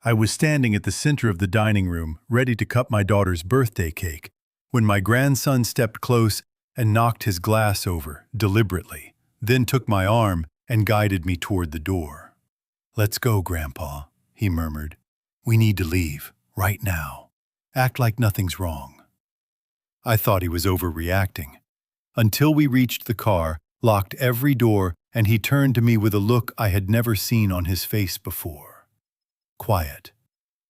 I was standing at the center of the dining room, ready to cut my daughter's birthday cake, when my grandson stepped close and knocked his glass over, deliberately, then took my arm and guided me toward the door. "Let's go, Grandpa," he murmured. "We need to leave, right now. Act like nothing's wrong." I thought he was overreacting. Until we reached the car, locked every door, and he turned to me with a look I had never seen on his face before. Quiet,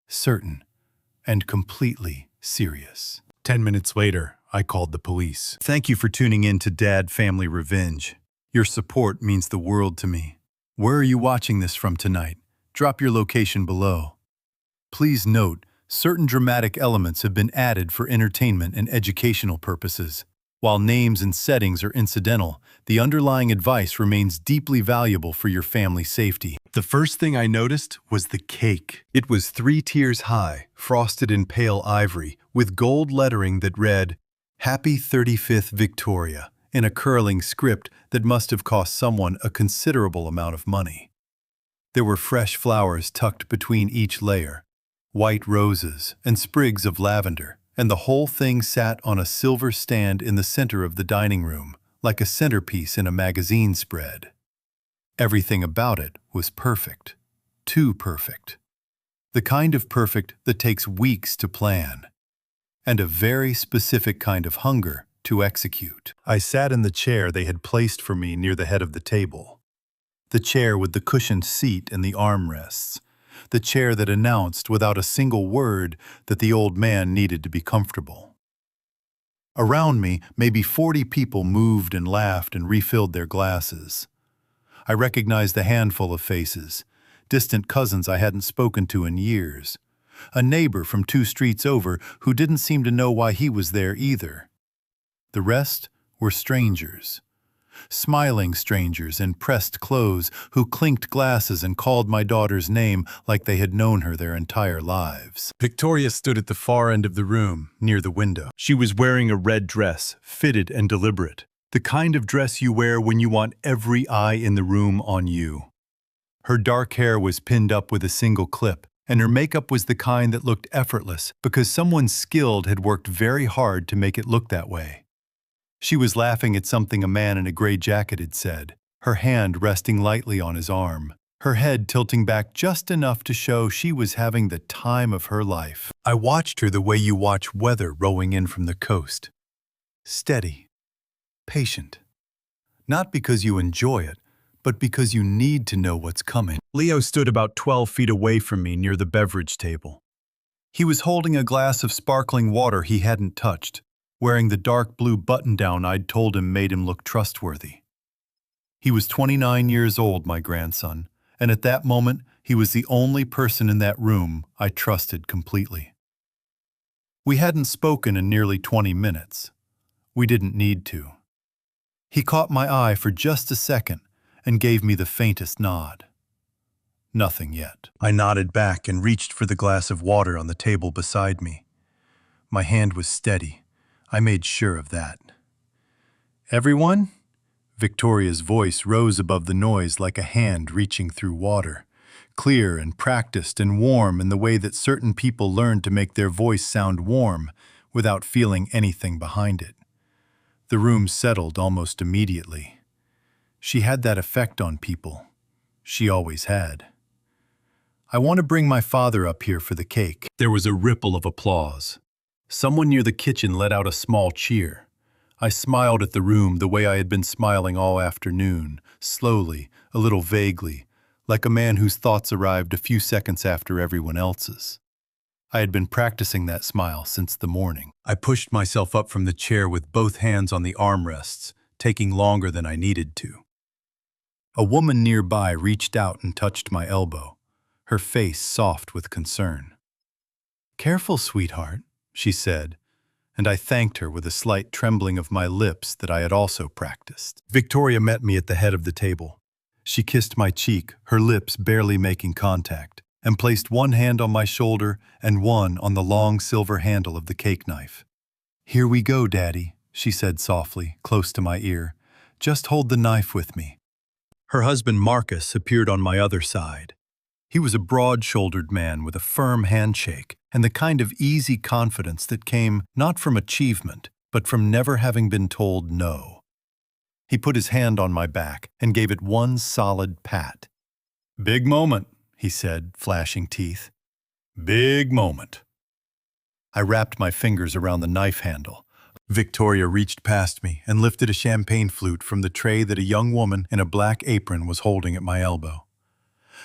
certain, and completely serious. 10 minutes later, I called the police. Thank you for tuning in to Dad Family Revenge. Your support means the world to me. Where are you watching this from tonight? Drop your location below. Please note, certain dramatic elements have been added for entertainment and educational purposes. While names and settings are incidental, the underlying advice remains deeply valuable for your family's safety. The first thing I noticed was the cake. It was 3 tiers high, frosted in pale ivory, with gold lettering that read, "Happy 35th Victoria," in a curling script that must have cost someone a considerable amount of money. There were fresh flowers tucked between each layer, white roses and sprigs of lavender, and the whole thing sat on a silver stand in the center of the dining room, like a centerpiece in a magazine spread. Everything about it was perfect. Too perfect. The kind of perfect that takes weeks to plan, and a very specific kind of hunger to execute. I sat in the chair they had placed for me near the head of the table. The chair with the cushioned seat and the armrests. The chair that announced without a single word that the old man needed to be comfortable. Around me, maybe 40 people moved and laughed and refilled their glasses. I recognized the handful of faces, distant cousins I hadn't spoken to in years, a neighbor from 2 streets over who didn't seem to know why he was there either. The rest were strangers. Smiling strangers in pressed clothes who clinked glasses and called my daughter's name like they had known her their entire lives. Victoria stood at the far end of the room, near the window. She was wearing a red dress, fitted and deliberate, the kind of dress you wear when you want every eye in the room on you. Her dark hair was pinned up with a single clip, and her makeup was the kind that looked effortless because someone skilled had worked very hard to make it look that way. She was laughing at something a man in a gray jacket had said, her hand resting lightly on his arm, her head tilting back just enough to show she was having the time of her life. I watched her the way you watch weather rolling in from the coast. Steady, patient. Not because you enjoy it, but because you need to know what's coming. Leo stood about 12 feet away from me near the beverage table. He was holding a glass of sparkling water he hadn't touched, wearing the dark blue button-down I'd told him made him look trustworthy. He was 29 years old, my grandson, and at that moment he was the only person in that room I trusted completely. We hadn't spoken in nearly 20 minutes. We didn't need to. He caught my eye for just a second and gave me the faintest nod. Nothing yet. I nodded back and reached for the glass of water on the table beside me. My hand was steady. I made sure of that. "Everyone?" Victoria's voice rose above the noise like a hand reaching through water, clear and practiced and warm in the way that certain people learn to make their voice sound warm without feeling anything behind it. The room settled almost immediately. She had that effect on people. She always had. "I want to bring my father up here for the cake." There was a ripple of applause. Someone near the kitchen let out a small cheer. I smiled at the room the way I had been smiling all afternoon, slowly, a little vaguely, like a man whose thoughts arrived a few seconds after everyone else's. I had been practicing that smile since the morning. I pushed myself up from the chair with both hands on the armrests, taking longer than I needed to. A woman nearby reached out and touched my elbow, her face soft with concern. "Careful, sweetheart," she said, and I thanked her with a slight trembling of my lips that I had also practiced. Victoria met me at the head of the table. She kissed my cheek, her lips barely making contact, and placed one hand on my shoulder and one on the long silver handle of the cake knife. "Here we go, Daddy," she said softly, close to my ear. "Just hold the knife with me." Her husband Marcus appeared on my other side. He was a broad-shouldered man with a firm handshake and the kind of easy confidence that came not from achievement, but from never having been told no. He put his hand on my back and gave it one solid pat. "Big moment," he said, flashing teeth. "Big moment." I wrapped my fingers around the knife handle. Victoria reached past me and lifted a champagne flute from the tray that a young woman in a black apron was holding at my elbow.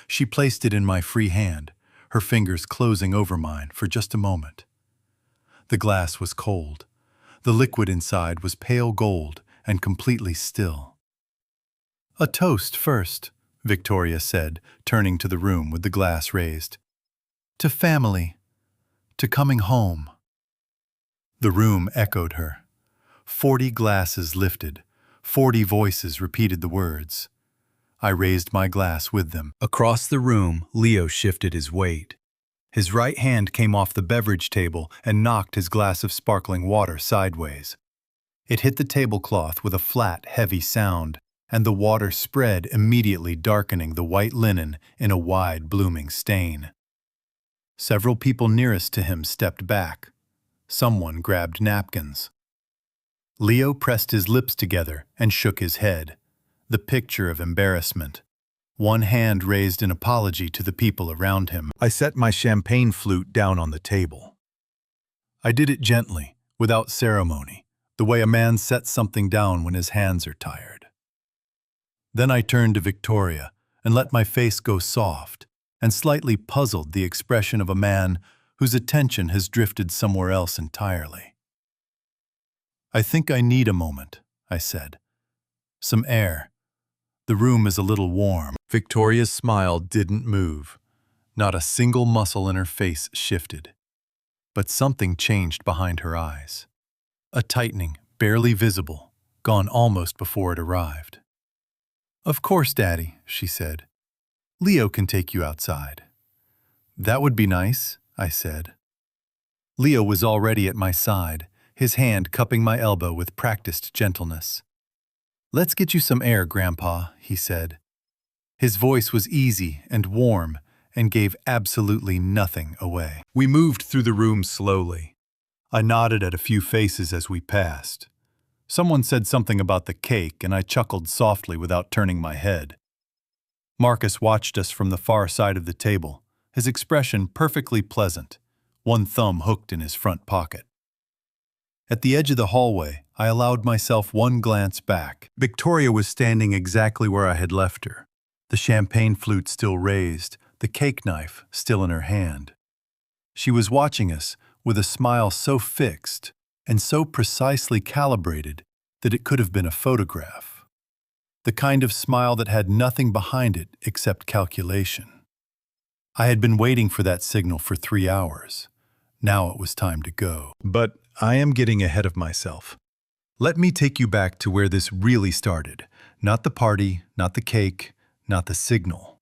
She placed it in my free hand, her fingers closing over mine for just a moment. The glass was cold. The liquid inside was pale gold and completely still. "A toast first," Victoria said, turning to the room with the glass raised. "To family. To coming home." The room echoed her. 40 glasses lifted. 40 voices repeated the words. I raised my glass with them. Across the room, Leo shifted his weight. His right hand came off the beverage table and knocked his glass of sparkling water sideways. It hit the tablecloth with a flat, heavy sound, and the water spread, immediately darkening the white linen in a wide, blooming stain. Several people nearest to him stepped back. Someone grabbed napkins. Leo pressed his lips together and shook his head, the picture of embarrassment. One hand raised in apology to the people around him. I set my champagne flute down on the table. I did it gently, without ceremony, the way a man sets something down when his hands are tired. Then I turned to Victoria and let my face go soft and slightly puzzled, the expression of a man whose attention has drifted somewhere else entirely. "I think I need a moment," I said. "Some air. The room is a little warm." Victoria's smile didn't move. Not a single muscle in her face shifted. But something changed behind her eyes. A tightening, barely visible, gone almost before it arrived. "Of course, Daddy," she said. "Leo can take you outside." "That would be nice," I said. Leo was already at my side, his hand cupping my elbow with practiced gentleness. "Let's get you some air, Grandpa," he said. His voice was easy and warm and gave absolutely nothing away. We moved through the room slowly. I nodded at a few faces as we passed. Someone said something about the cake, and I chuckled softly without turning my head. Marcus watched us from the far side of the table, his expression perfectly pleasant, one thumb hooked in his front pocket. At the edge of the hallway, I allowed myself one glance back. Victoria was standing exactly where I had left her, the champagne flute still raised, the cake knife still in her hand. She was watching us with a smile so fixed and so precisely calibrated that it could have been a photograph. The kind of smile that had nothing behind it except calculation. I had been waiting for that signal for 3 hours. Now it was time to go. But I am getting ahead of myself. Let me take you back to where this really started. Not the party, not the cake, not the signal.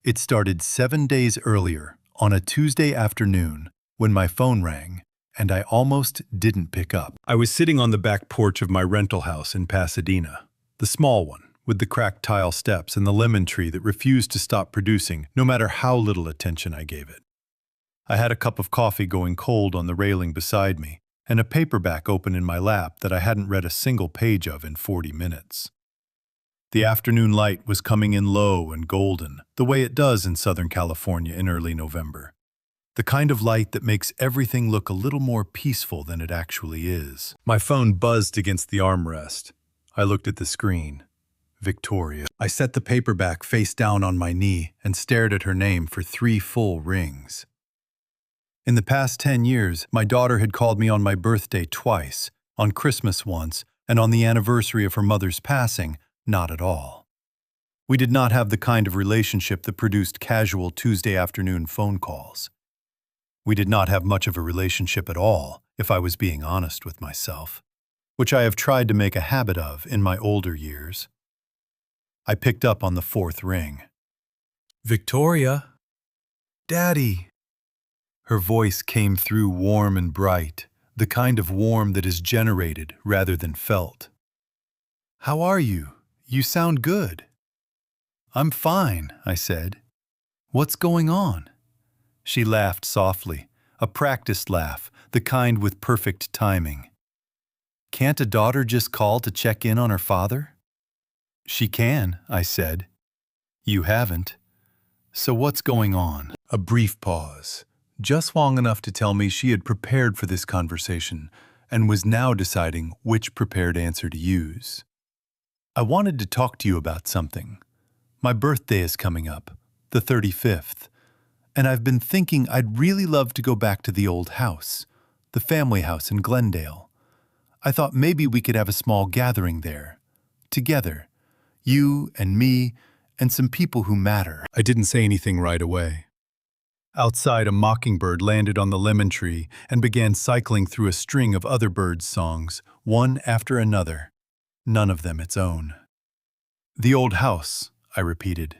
It started 7 days earlier, on a Tuesday afternoon, when my phone rang, and I almost didn't pick up. I was sitting on the back porch of my rental house in Pasadena, the small one, with the cracked tile steps and the lemon tree that refused to stop producing no matter how little attention I gave it. I had a cup of coffee going cold on the railing beside me, and a paperback open in my lap that I hadn't read a single page of in 40 minutes. The afternoon light was coming in low and golden, the way it does in Southern California in early November. The kind of light that makes everything look a little more peaceful than it actually is. My phone buzzed against the armrest. I looked at the screen. Victoria. I set the paperback face down on my knee and stared at her name for 3 full rings. In the past 10 years, my daughter had called me on my birthday twice, on Christmas once, and on the anniversary of her mother's passing, not at all. We did not have the kind of relationship that produced casual Tuesday afternoon phone calls. We did not have much of a relationship at all, if I was being honest with myself, which I have tried to make a habit of in my older years. I picked up on the 4th ring. "Victoria? Daddy!" Her voice came through warm and bright, the kind of warm that is generated rather than felt. "How are you? You sound good." "I'm fine," I said. What's going on?" She laughed softly, a practiced laugh, the kind with perfect timing. "Can't a daughter just call to check in on her father?" "She can," I said. "You haven't. So what's going on?" A brief pause, just long enough to tell me she had prepared for this conversation and was now deciding which prepared answer to use. "I wanted to talk to you about something. My birthday is coming up, the 35th, and I've been thinking I'd really love to go back to the old house, the family house in Glendale. I thought maybe we could have a small gathering there, together, you and me and some people who matter." I didn't say anything right away. Outside, a mockingbird landed on the lemon tree and began cycling through a string of other birds' songs, one after another, none of them its own. "The old house," I repeated.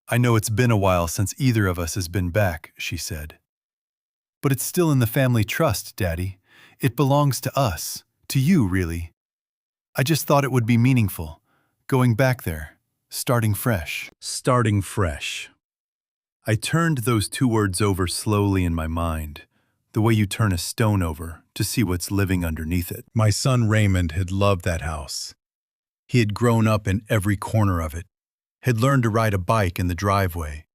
"I know it's been a while since either of us has been back," she said. "But it's still in the family trust, Daddy. It belongs to us, to you, really. I just thought it would be meaningful, going back there, starting fresh." Starting fresh. I turned those two words over slowly in my mind, the way you turn a stone over to see what's living underneath it. My son Raymond had loved that house. He had grown up in every corner of it, had learned to ride a bike in the driveway,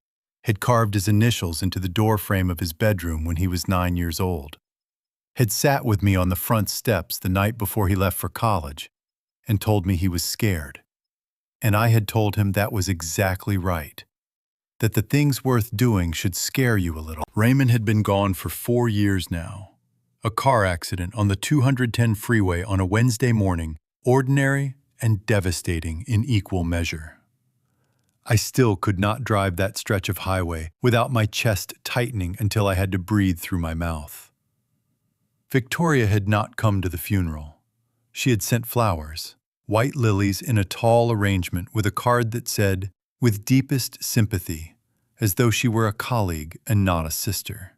had carved his initials into the doorframe of his bedroom when he was 9 years old, had sat with me on the front steps the night before he left for college and told me he was scared. And I had told him that was exactly right, that the things worth doing should scare you a little. Raymond had been gone for 4 years now. A car accident on the 210 freeway on a Wednesday morning, ordinary and devastating in equal measure. I still could not drive that stretch of highway without my chest tightening until I had to breathe through my mouth. Victoria had not come to the funeral. She had sent flowers, white lilies in a tall arrangement with a card that said, "With deepest sympathy," as though she were a colleague and not a sister.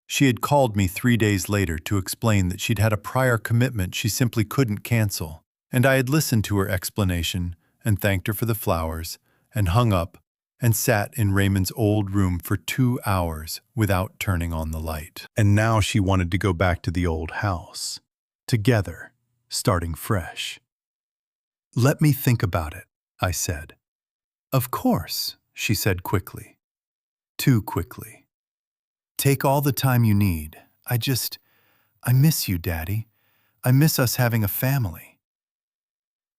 She had called me 3 days later to explain that she'd had a prior commitment she simply couldn't cancel, and I had listened to her explanation and thanked her for the flowers, and hung up and sat in Raymond's old room for 2 hours without turning on the light. And now she wanted to go back to the old house, together, starting fresh. "Let me think about it," I said. "Of course," she said quickly. Too quickly. "Take all the time you need. I miss you, Daddy. I miss us having a family."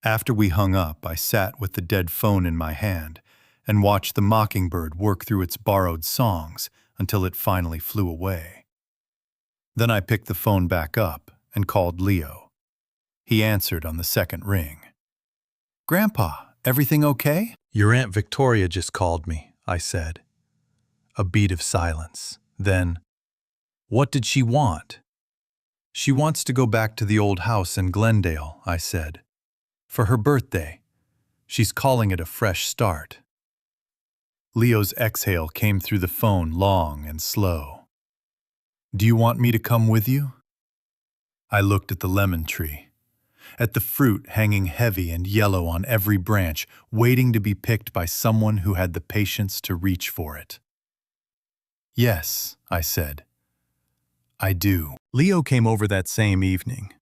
After we hung up, I sat with the dead phone in my hand and watched the mockingbird work through its borrowed songs until it finally flew away. Then I picked the phone back up and called Leo. He answered on the second ring. "Grandpa, everything okay?" "Your Aunt Victoria just called me," I said. A beat of silence. Then, "What did she want?" "She wants to go back to the old house in Glendale," I said. "For her birthday. She's calling it a fresh start." Leo's exhale came through the phone long and slow. "Do you want me to come with you?" I looked at the lemon tree, at the fruit hanging heavy and yellow on every branch, waiting to be picked by someone who had the patience to reach for it. "Yes," I said. "I do." Leo came over that same evening.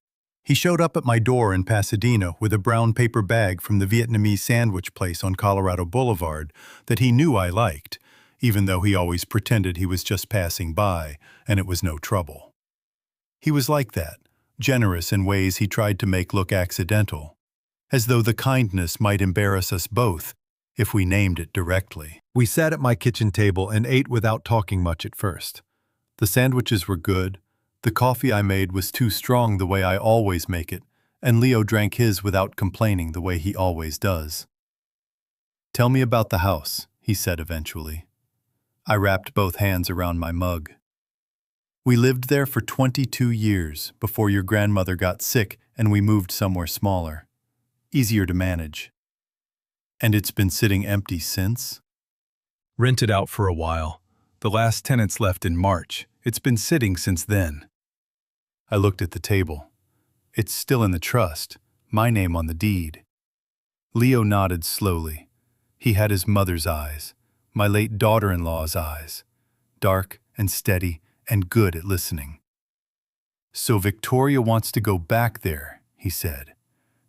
He showed up at my door in Pasadena with a brown paper bag from the Vietnamese sandwich place on Colorado Boulevard that he knew I liked, even though he always pretended he was just passing by and it was no trouble. He was like that, generous in ways he tried to make look accidental, as though the kindness might embarrass us both if we named it directly. We sat at my kitchen table and ate without talking much at first. The sandwiches were good. The coffee I made was too strong the way I always make it, and Leo drank his without complaining the way he always does. "Tell me about the house," he said eventually. I wrapped both hands around my mug. "We lived there for 22 years before your grandmother got sick and we moved somewhere smaller, easier to manage." "And it's been sitting empty since?" "Rented out for a while. The last tenants left in March. It's been sitting since then." I looked at the table. "It's still in the trust, my name on the deed." Leo nodded slowly. He had his mother's eyes, my late daughter-in-law's eyes, dark and steady and good at listening. "So Victoria wants to go back there," he said,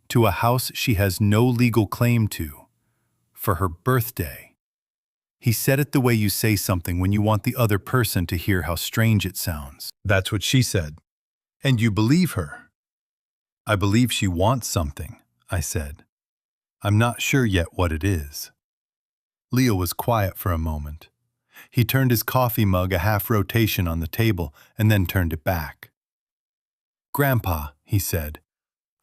"to a house she has no legal claim to, for her birthday." He said it the way you say something when you want the other person to hear how strange it sounds. That's what she said. And you believe her? "I believe she wants something," I said. "I'm not sure yet what it is." Leo was quiet for a moment. He turned his coffee mug a half rotation on the table and then turned it back. "Grandpa," he said,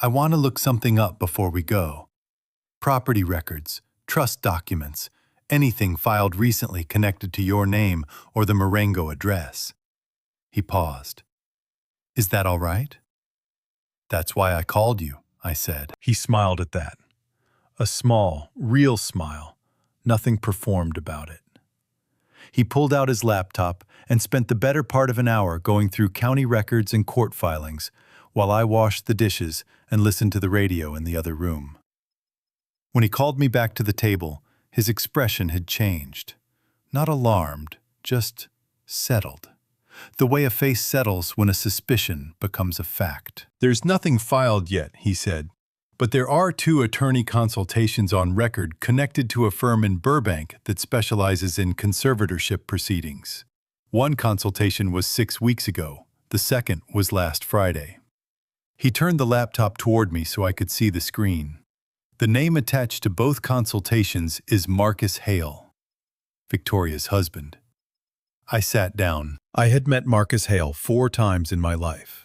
"I want to look something up before we go. Property records, trust documents, anything filed recently connected to your name or the Marengo address." He paused. "Is that all right?" "That's why I called you," I said. He smiled at that. A small, real smile, nothing performed about it. He pulled out his laptop and spent the better part of an hour going through county records and court filings, while I washed the dishes and listened to the radio in the other room. When he called me back to the table, his expression had changed. Not alarmed, just settled. The way a face settles when a suspicion becomes a fact. "There's nothing filed yet," he said, "but there are 2 attorney consultations on record connected to a firm in Burbank that specializes in conservatorship proceedings. One consultation was 6 weeks ago. The second was last Friday." He turned the laptop toward me so I could see the screen. "The name attached to both consultations is Marcus Hale, Victoria's husband." I sat down. I had met Marcus Hale 4 times in my life.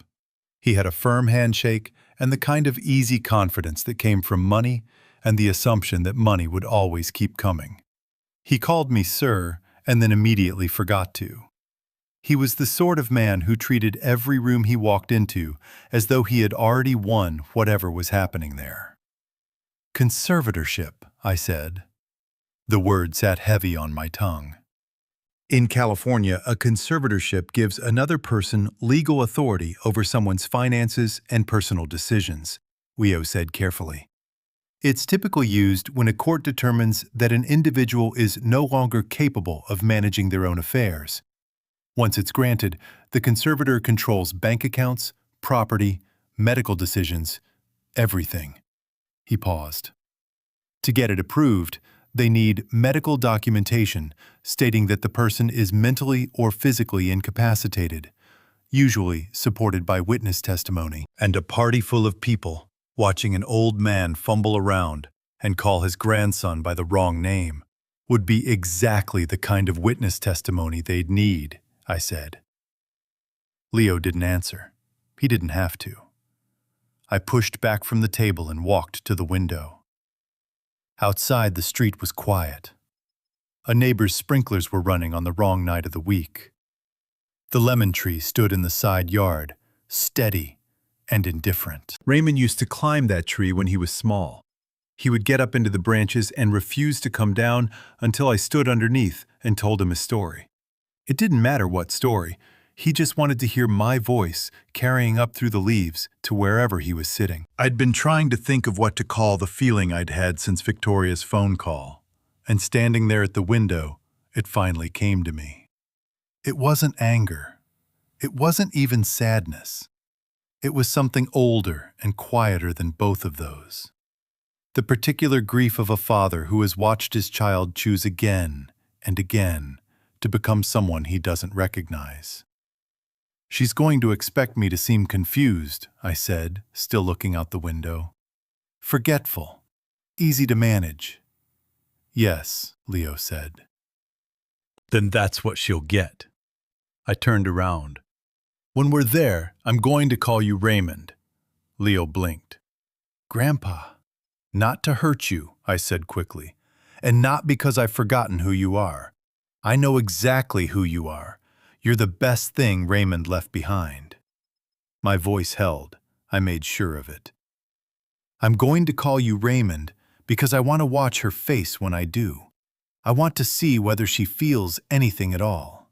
He had a firm handshake and the kind of easy confidence that came from money and the assumption that money would always keep coming. He called me sir and then immediately forgot to. He was the sort of man who treated every room he walked into as though he had already won whatever was happening there. "Conservatorship," I said. The word sat heavy on my tongue. In California, a conservatorship gives another person legal authority over someone's finances and personal decisions, Leo said carefully. It's typically used when a court determines that an individual is no longer capable of managing their own affairs. Once it's granted, the conservator controls bank accounts, property, medical decisions, everything. He paused. To get it approved, they need medical documentation stating that the person is mentally or physically incapacitated, usually supported by witness testimony. And a party full of people watching an old man fumble around and call his grandson by the wrong name would be exactly the kind of witness testimony they'd need, I said. Leo didn't answer. He didn't have to. I pushed back from the table and walked to the window. Outside, the street was quiet. A neighbor's sprinklers were running on the wrong night of the week. The lemon tree stood in the side yard, steady and indifferent. Raymond used to climb that tree when he was small. He would get up into the branches and refuse to come down until I stood underneath and told him his story. It didn't matter what story. He just wanted to hear my voice carrying up through the leaves to wherever he was sitting. I'd been trying to think of what to call the feeling I'd had since Victoria's phone call, and standing there at the window, it finally came to me. It wasn't anger. It wasn't even sadness. It was something older and quieter than both of those. The particular grief of a father who has watched his child choose again and again to become someone he doesn't recognize. "She's going to expect me to seem confused," I said, still looking out the window. "Forgetful. Easy to manage." "Yes," Leo said. "Then that's what she'll get." I turned around. "When we're there, I'm going to call you Raymond." Leo blinked. "Grandpa." "Not to hurt you," I said quickly, "and not because I've forgotten who you are. I know exactly who you are. You're the best thing Raymond left behind." My voice held. I made sure of it. "I'm going to call you Raymond because I want to watch her face when I do. I want to see whether she feels anything at all."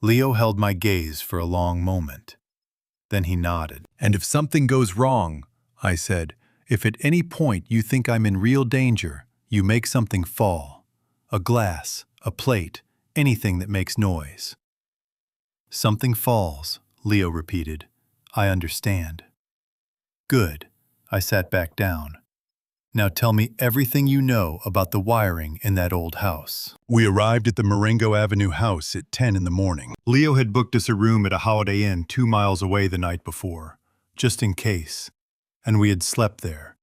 Leo held my gaze for a long moment. Then he nodded. "And if something goes wrong," I said, "if at any point you think I'm in real danger, you make something fall. A glass, a plate, anything that makes noise. Something falls, Leo repeated. I understand. Good. I sat back down. Now tell me everything you know about the wiring in that old house. We arrived at the Marengo Avenue house at 10 in the morning. Leo had booked us a room at a Holiday Inn 2 miles away the night before, just in case, and we had slept there,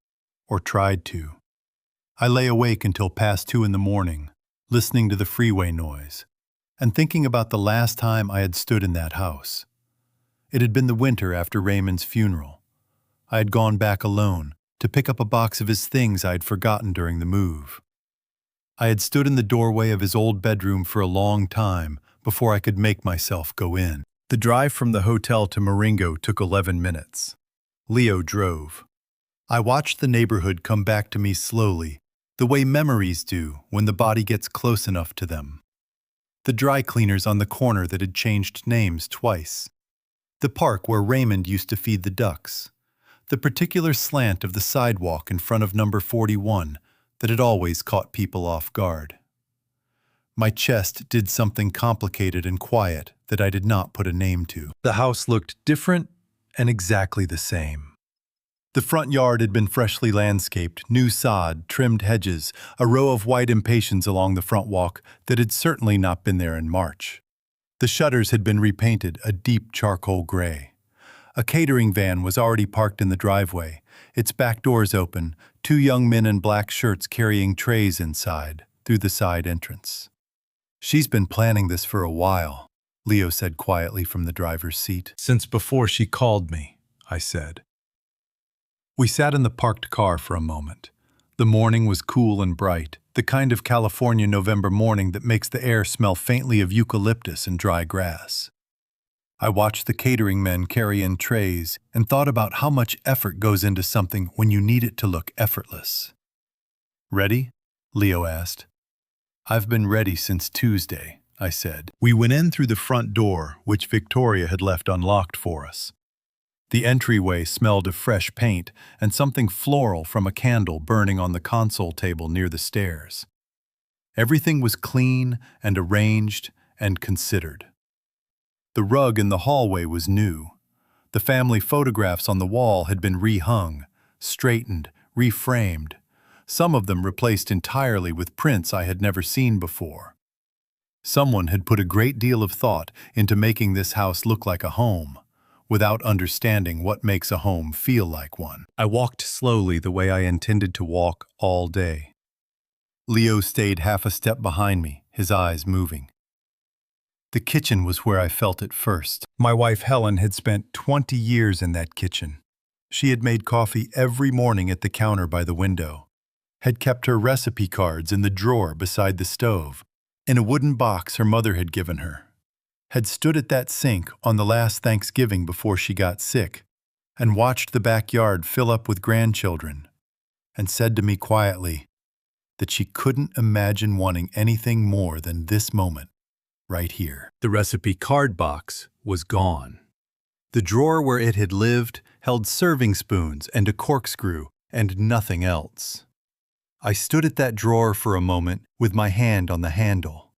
or tried to. I lay awake until past 2 in the morning, listening to the freeway noise, and thinking about the last time I had stood in that house. It had been the winter after Raymond's funeral. I had gone back alone to pick up a box of his things I had forgotten during the move. I had stood in the doorway of his old bedroom for a long time before I could make myself go in. The drive from the hotel to Marengo took 11 minutes. Leo drove. I watched the neighborhood come back to me slowly, the way memories do when the body gets close enough to them. The dry cleaners on the corner that had changed names twice. The park where Raymond used to feed the ducks. The particular slant of the sidewalk in front of number 41 that had always caught people off guard. My chest did something complicated and quiet that I did not put a name to. The house looked different and exactly the same. The front yard had been freshly landscaped, new sod, trimmed hedges, a row of white impatiens along the front walk that had certainly not been there in March. The shutters had been repainted a deep charcoal gray. A catering van was already parked in the driveway, its back doors open, 2 young men in black shirts carrying trays inside, through the side entrance. She's been planning this for a while, Leo said quietly from the driver's seat. Since before she called me, I said. We sat in the parked car for a moment. The morning was cool and bright, the kind of California November morning that makes the air smell faintly of eucalyptus and dry grass. I watched the catering men carry in trays and thought about how much effort goes into something when you need it to look effortless. Ready? Leo asked. I've been ready since Tuesday, I said. We went in through the front door, which Victoria had left unlocked for us. The entryway smelled of fresh paint and something floral from a candle burning on the console table near the stairs. Everything was clean and arranged and considered. The rug in the hallway was new. The family photographs on the wall had been rehung, straightened, reframed, some of them replaced entirely with prints I had never seen before. Someone had put a great deal of thought into making this house look like a home, without understanding what makes a home feel like one. I walked slowly the way I intended to walk all day. Leo stayed half a step behind me, his eyes moving. The kitchen was where I felt it first. My wife Helen had spent 20 years in that kitchen. She had made coffee every morning at the counter by the window, had kept her recipe cards in the drawer beside the stove, in a wooden box her mother had given her, had stood at that sink on the last Thanksgiving before she got sick, and watched the backyard fill up with grandchildren, and said to me quietly that she couldn't imagine wanting anything more than this moment. Right here. The recipe card box was gone. The drawer where it had lived held serving spoons and a corkscrew and nothing else. I stood at that drawer for a moment with my hand on the handle.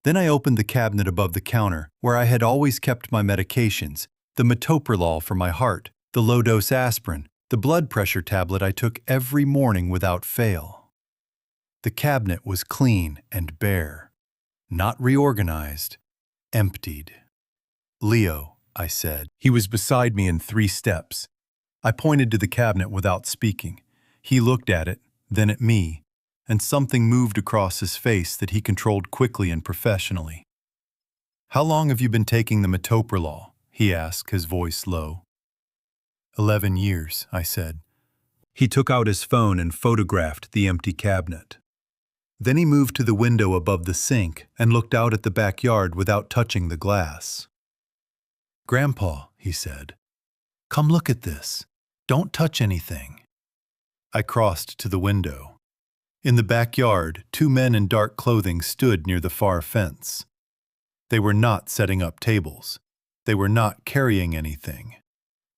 Then I opened the cabinet above the counter where I had always kept my medications, the metoprolol for my heart, the low-dose aspirin, the blood pressure tablet I took every morning without fail. The cabinet was clean and bare. Not reorganized, emptied. Leo, I said. He was beside me in 3 steps. I pointed to the cabinet without speaking. He looked at it, then at me, and something moved across his face that he controlled quickly and professionally. How long have you been taking the metoprolol? He asked, his voice low. 11 years, I said. He took out his phone and photographed the empty cabinet. Then he moved to the window above the sink and looked out at the backyard without touching the glass. Grandpa, he said, come look at this. Don't touch anything. I crossed to the window. In the backyard, 2 men in dark clothing stood near the far fence. They were not setting up tables. They were not carrying anything.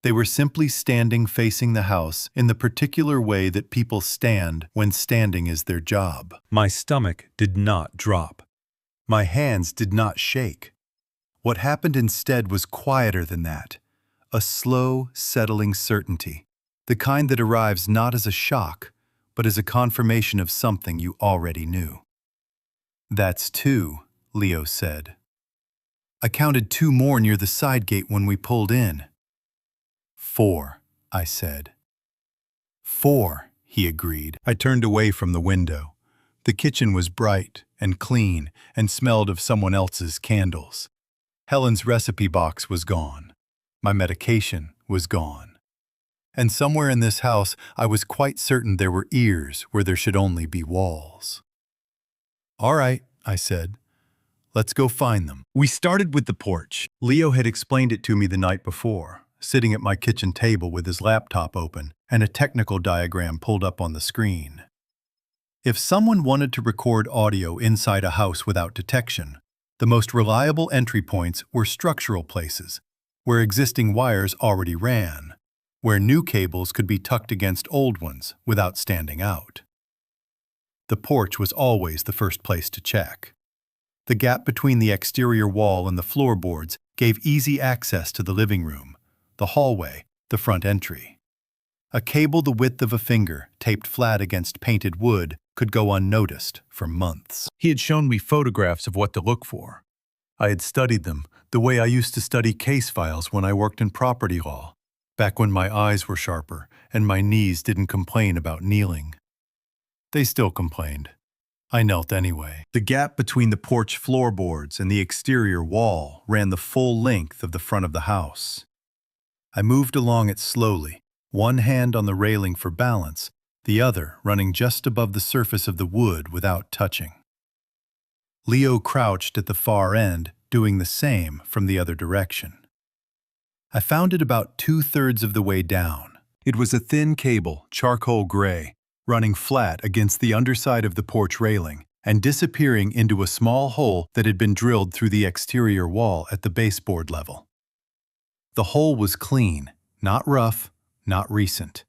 They were simply standing facing the house in the particular way that people stand when standing is their job. My stomach did not drop. My hands did not shake. What happened instead was quieter than that, a slow, settling certainty, the kind that arrives not as a shock, but as a confirmation of something you already knew. "That's two," Leo said. "I counted two more near the side gate when we pulled in." "Four," I said. "Four," he agreed. I turned away from the window. The kitchen was bright and clean and smelled of someone else's candles. Helen's recipe box was gone. My medication was gone. And somewhere in this house, I was quite certain there were ears where there should only be walls. "All right," I said. "Let's go find them." We started with the porch. Leo had explained it to me the night before, sitting at my kitchen table with his laptop open and a technical diagram pulled up on the screen. If someone wanted to record audio inside a house without detection, the most reliable entry points were structural places, where existing wires already ran, where new cables could be tucked against old ones without standing out. The porch was always the first place to check. The gap between the exterior wall and the floorboards gave easy access to the living room, the hallway, the front entry. A cable the width of a finger, taped flat against painted wood, could go unnoticed for months. He had shown me photographs of what to look for. I had studied them the way I used to study case files when I worked in property law, back when my eyes were sharper and my knees didn't complain about kneeling. They still complained. I knelt anyway. The gap between the porch floorboards and the exterior wall ran the full length of the front of the house. I moved along it slowly, one hand on the railing for balance, the other running just above the surface of the wood without touching. Leo crouched at the far end, doing the same from the other direction. I found it about 2/3 of the way down. It was a thin cable, charcoal gray, running flat against the underside of the porch railing and disappearing into a small hole that had been drilled through the exterior wall at the baseboard level. The hole was clean, not rough, not recent.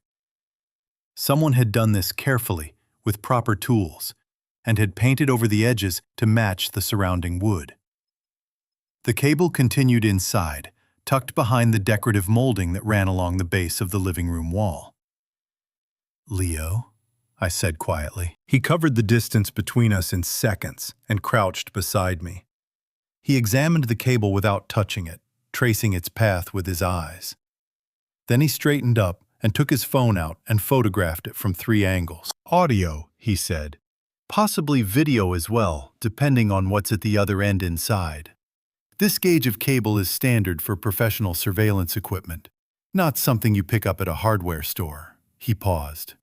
Someone had done this carefully, with proper tools, and had painted over the edges to match the surrounding wood. The cable continued inside, tucked behind the decorative molding that ran along the base of the living room wall. "Leo?" I said quietly. He covered the distance between us in seconds and crouched beside me. He examined the cable without touching it, tracing its path with his eyes. Then he straightened up and took his phone out and photographed it from 3 angles. "Audio," he said. "Possibly video as well, depending on what's at the other end inside. This gauge of cable is standard for professional surveillance equipment, not something you pick up at a hardware store." He paused.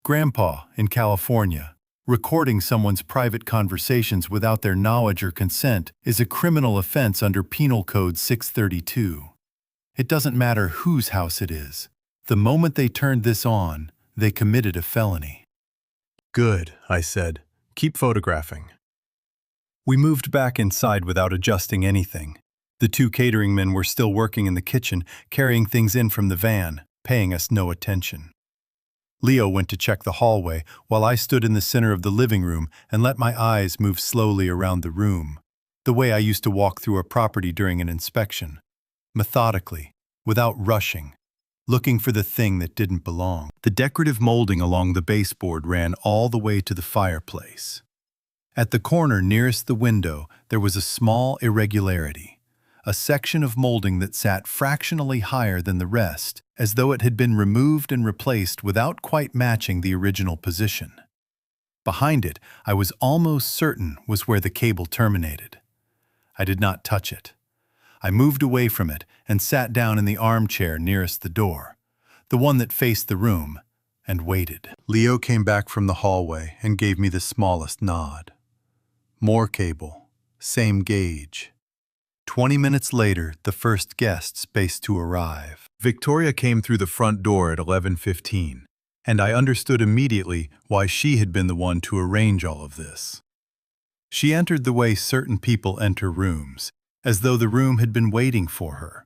"Grandpa, in California, recording someone's private conversations without their knowledge or consent is a criminal offense under Penal Code 632. It doesn't matter whose house it is. The moment they turned this on, they committed a felony." "Good," I said. "Keep photographing." We moved back inside without adjusting anything. The 2 catering men were still working in the kitchen, carrying things in from the van, paying us no attention. Leo went to check the hallway, while I stood in the center of the living room and let my eyes move slowly around the room, the way I used to walk through a property during an inspection, methodically, without rushing, looking for the thing that didn't belong. The decorative molding along the baseboard ran all the way to the fireplace. At the corner nearest the window, there was a small irregularity, a section of molding that sat fractionally higher than the rest, as though it had been removed and replaced without quite matching the original position. Behind it, I was almost certain was where the cable terminated. I did not touch it. I moved away from it and sat down in the armchair nearest the door, the one that faced the room, and waited. Leo came back from the hallway and gave me the smallest nod. More cable, same gauge. 20 minutes later, the first guest spaced to arrive. Victoria came through the front door at 11:15, and I understood immediately why she had been the one to arrange all of this. She entered the way certain people enter rooms, as though the room had been waiting for her,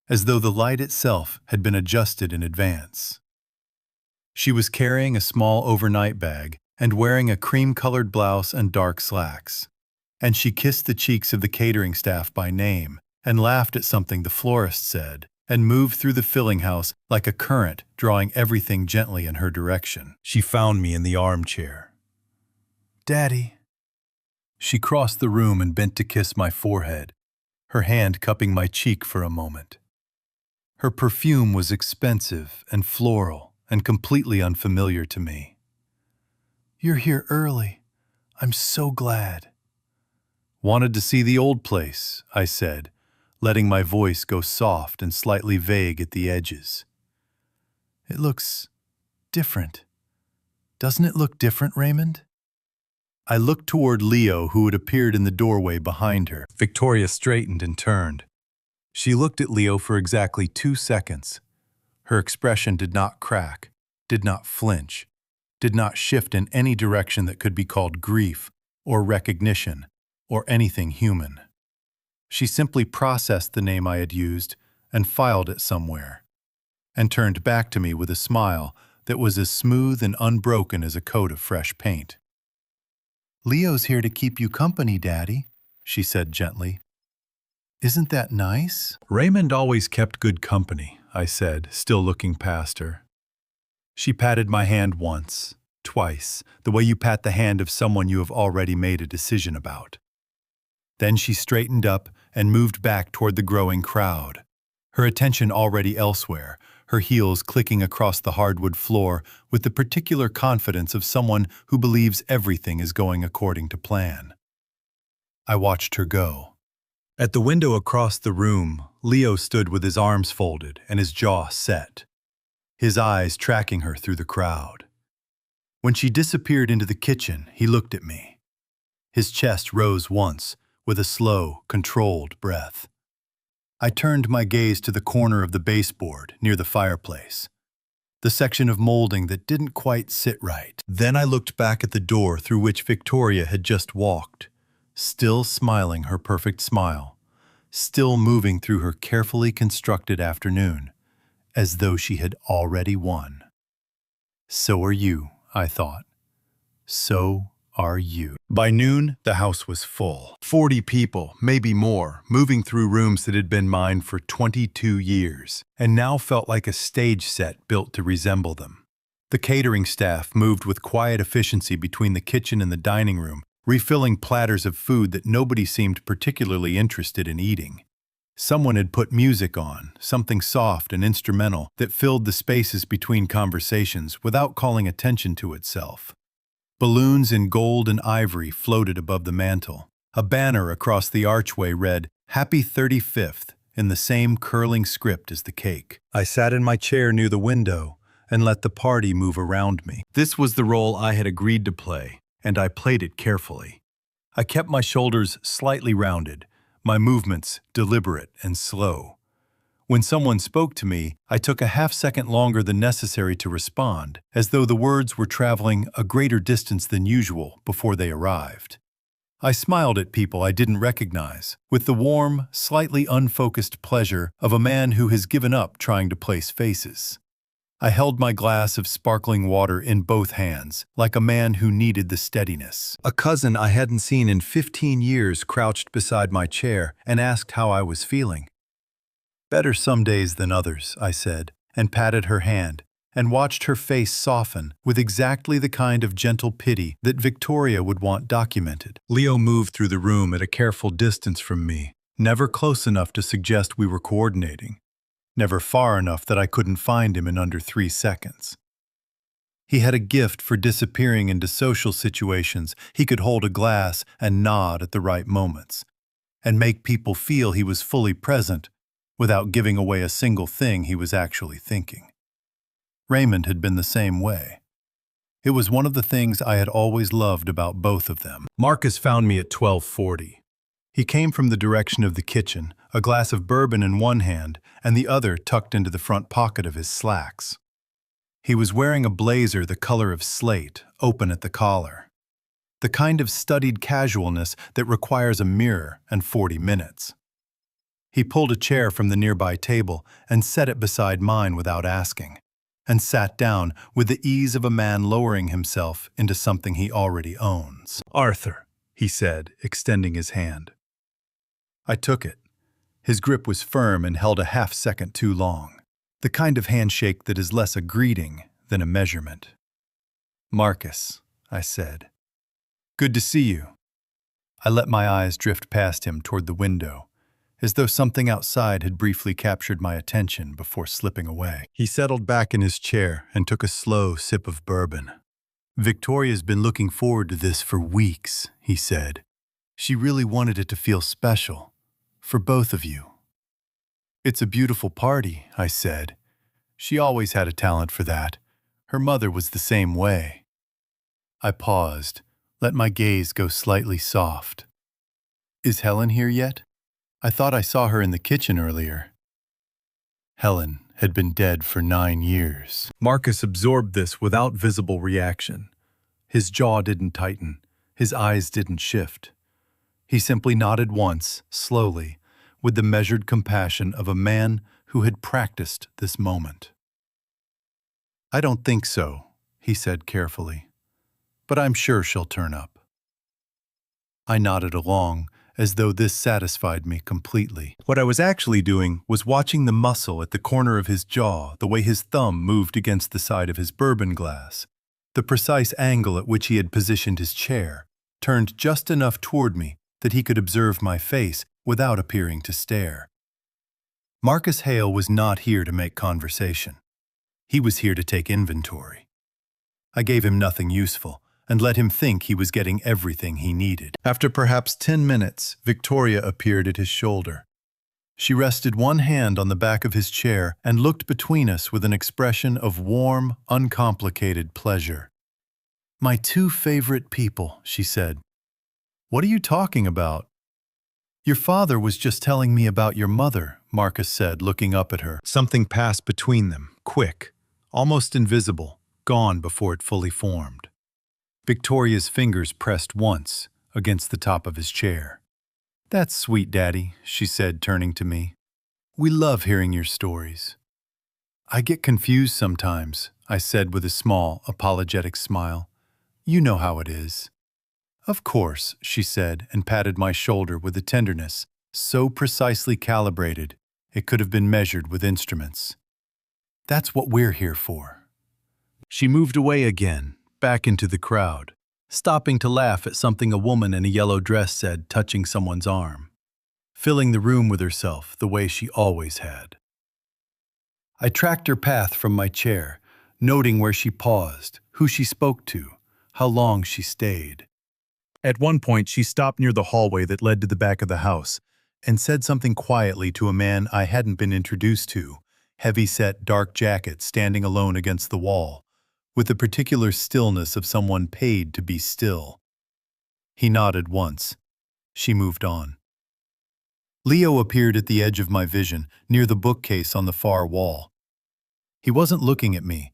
as though the light itself had been adjusted in advance. She was carrying a small overnight bag and wearing a cream-colored blouse and dark slacks, and she kissed the cheeks of the catering staff by name and laughed at something the florist said and moved through the filling house like a current, drawing everything gently in her direction. She found me in the armchair. "Daddy." She crossed the room and bent to kiss my forehead, her hand cupping my cheek for a moment. Her perfume was expensive and floral and completely unfamiliar to me. "You're here early. I'm so glad." "Wanted to see the old place," I said, letting my voice go soft and slightly vague at the edges. "It looks different. Doesn't it look different, Raymond?" I looked toward Leo, who had appeared in the doorway behind her. Victoria straightened and turned. She looked at Leo for exactly 2 seconds. Her expression did not crack, did not flinch, did not shift in any direction that could be called grief or recognition or anything human. She simply processed the name I had used and filed it somewhere, and turned back to me with a smile that was as smooth and unbroken as a coat of fresh paint. "Leo's here to keep you company, Daddy," she said gently. "Isn't that nice?" "Raymond always kept good company," I said, still looking past her. She patted my hand once, twice, the way you pat the hand of someone you have already made a decision about. Then she straightened up and moved back toward the growing crowd, her attention already elsewhere, her heels clicking across the hardwood floor with the particular confidence of someone who believes everything is going according to plan. I watched her go. At the window across the room, Leo stood with his arms folded and his jaw set, his eyes tracking her through the crowd. When she disappeared into the kitchen, he looked at me. His chest rose once, with a slow, controlled breath. I turned my gaze to the corner of the baseboard near the fireplace, the section of molding that didn't quite sit right. Then I looked back at the door through which Victoria had just walked, still smiling her perfect smile, still moving through her carefully constructed afternoon, as though she had already won. So are you, I thought. So are you. By noon, the house was full. 40 people, maybe more, moving through rooms that had been mine for 22 years, and now felt like a stage set built to resemble them. The catering staff moved with quiet efficiency between the kitchen and the dining room, refilling platters of food that nobody seemed particularly interested in eating. Someone had put music on, something soft and instrumental that filled the spaces between conversations without calling attention to itself. Balloons in gold and ivory floated above the mantel. A banner across the archway read, "Happy 35th," in the same curling script as the cake. I sat in my chair near the window and let the party move around me. This was the role I had agreed to play, and I played it carefully. I kept my shoulders slightly rounded, my movements deliberate and slow. When someone spoke to me, I took a half-second longer than necessary to respond, as though the words were traveling a greater distance than usual before they arrived. I smiled at people I didn't recognize, with the warm, slightly unfocused pleasure of a man who has given up trying to place faces. I held my glass of sparkling water in both hands, like a man who needed the steadiness. A cousin I hadn't seen in 15 years crouched beside my chair and asked how I was feeling. "Better some days than others," I said, and patted her hand, and watched her face soften with exactly the kind of gentle pity that Victoria would want documented. Leo moved through the room at a careful distance from me, never close enough to suggest we were coordinating, never far enough that I couldn't find him in under 3 seconds. He had a gift for disappearing into social situations. He could hold a glass and nod at the right moments, and make people feel he was fully present, without giving away a single thing he was actually thinking. Raymond had been the same way. It was one of the things I had always loved about both of them. Marcus found me at 12:40. He came from the direction of the kitchen, a glass of bourbon in one hand and the other tucked into the front pocket of his slacks. He was wearing a blazer the color of slate, open at the collar. The kind of studied casualness that requires a mirror and 40 minutes. He pulled a chair from the nearby table and set it beside mine without asking, and sat down with the ease of a man lowering himself into something he already owns. "Arthur," he said, extending his hand. I took it. His grip was firm and held a half-second too long, the kind of handshake that is less a greeting than a measurement. "Marcus," I said. "Good to see you." I let my eyes drift past him toward the window, as though something outside had briefly captured my attention before slipping away. He settled back in his chair and took a slow sip of bourbon. "Victoria's been looking forward to this for weeks," he said. "She really wanted it to feel special, for both of you." "It's a beautiful party," I said. "She always had a talent for that. Her mother was the same way." I paused, let my gaze go slightly soft. "Is Helen here yet? I thought I saw her in the kitchen earlier." Helen had been dead for 9 years. Marcus absorbed this without visible reaction. His jaw didn't tighten. His eyes didn't shift. He simply nodded once, slowly, with the measured compassion of a man who had practiced this moment. "I don't think so," he said carefully. "But I'm sure she'll turn up." I nodded along, as though this satisfied me completely. What I was actually doing was watching the muscle at the corner of his jaw, the way his thumb moved against the side of his bourbon glass, the precise angle at which he had positioned his chair, turned just enough toward me that he could observe my face without appearing to stare. Marcus Hale was not here to make conversation. He was here to take inventory. I gave him nothing useful, and let him think he was getting everything he needed. After perhaps 10 minutes, Victoria appeared at his shoulder. She rested one hand on the back of his chair and looked between us with an expression of warm, uncomplicated pleasure. "My 2 favorite people," she said. "What are you talking about?" "Your father was just telling me about your mother," Marcus said, looking up at her. Something passed between them, quick, almost invisible, gone before it fully formed. Victoria's fingers pressed once against the top of his chair. "That's sweet, Daddy," she said, turning to me. "We love hearing your stories." "I get confused sometimes," I said with a small, apologetic smile. "You know how it is." "Of course," she said, and patted my shoulder with a tenderness so precisely calibrated it could have been measured with instruments. "That's what we're here for." She moved away again, back into the crowd, stopping to laugh at something a woman in a yellow dress said, touching someone's arm, filling the room with herself the way she always had. I tracked her path from my chair, noting where she paused, who she spoke to, how long she stayed. At one point, she stopped near the hallway that led to the back of the house and said something quietly to a man I hadn't been introduced to, heavy-set dark jacket standing alone against the wall, with the particular stillness of someone paid to be still. He nodded once. She moved on. Leo appeared at the edge of my vision, near the bookcase on the far wall. He wasn't looking at me.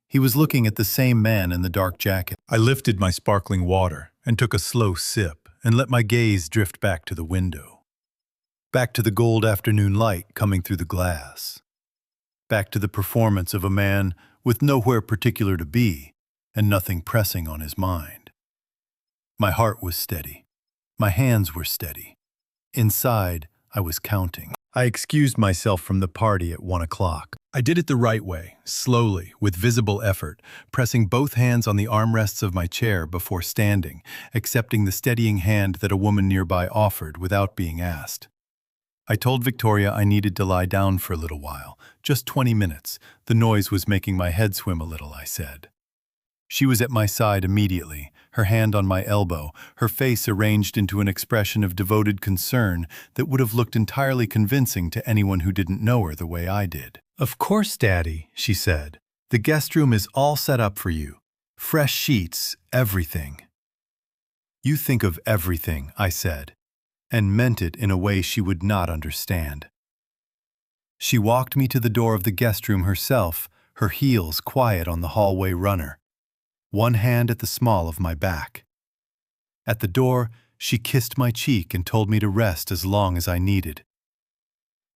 He was looking at the same man in the dark jacket. I lifted my sparkling water and took a slow sip and let my gaze drift back to the window. Back to the gold afternoon light coming through the glass. Back to the performance of a man with nowhere particular to be and nothing pressing on his mind. My heart was steady. My hands were steady. Inside, I was counting. I excused myself from the party at 1 o'clock. I did it the right way, slowly, with visible effort, pressing both hands on the armrests of my chair before standing, accepting the steadying hand that a woman nearby offered without being asked. I told Victoria I needed to lie down for a little while, just 20 minutes. The noise was making my head swim a little, I said. She was at my side immediately, her hand on my elbow, her face arranged into an expression of devoted concern that would have looked entirely convincing to anyone who didn't know her the way I did. "Of course, Daddy," she said. "The guest room is all set up for you. Fresh sheets, everything." "You think of everything," I said, and meant it in a way she would not understand. She walked me to the door of the guest room herself, her heels quiet on the hallway runner, one hand at the small of my back. At the door, she kissed my cheek and told me to rest as long as I needed.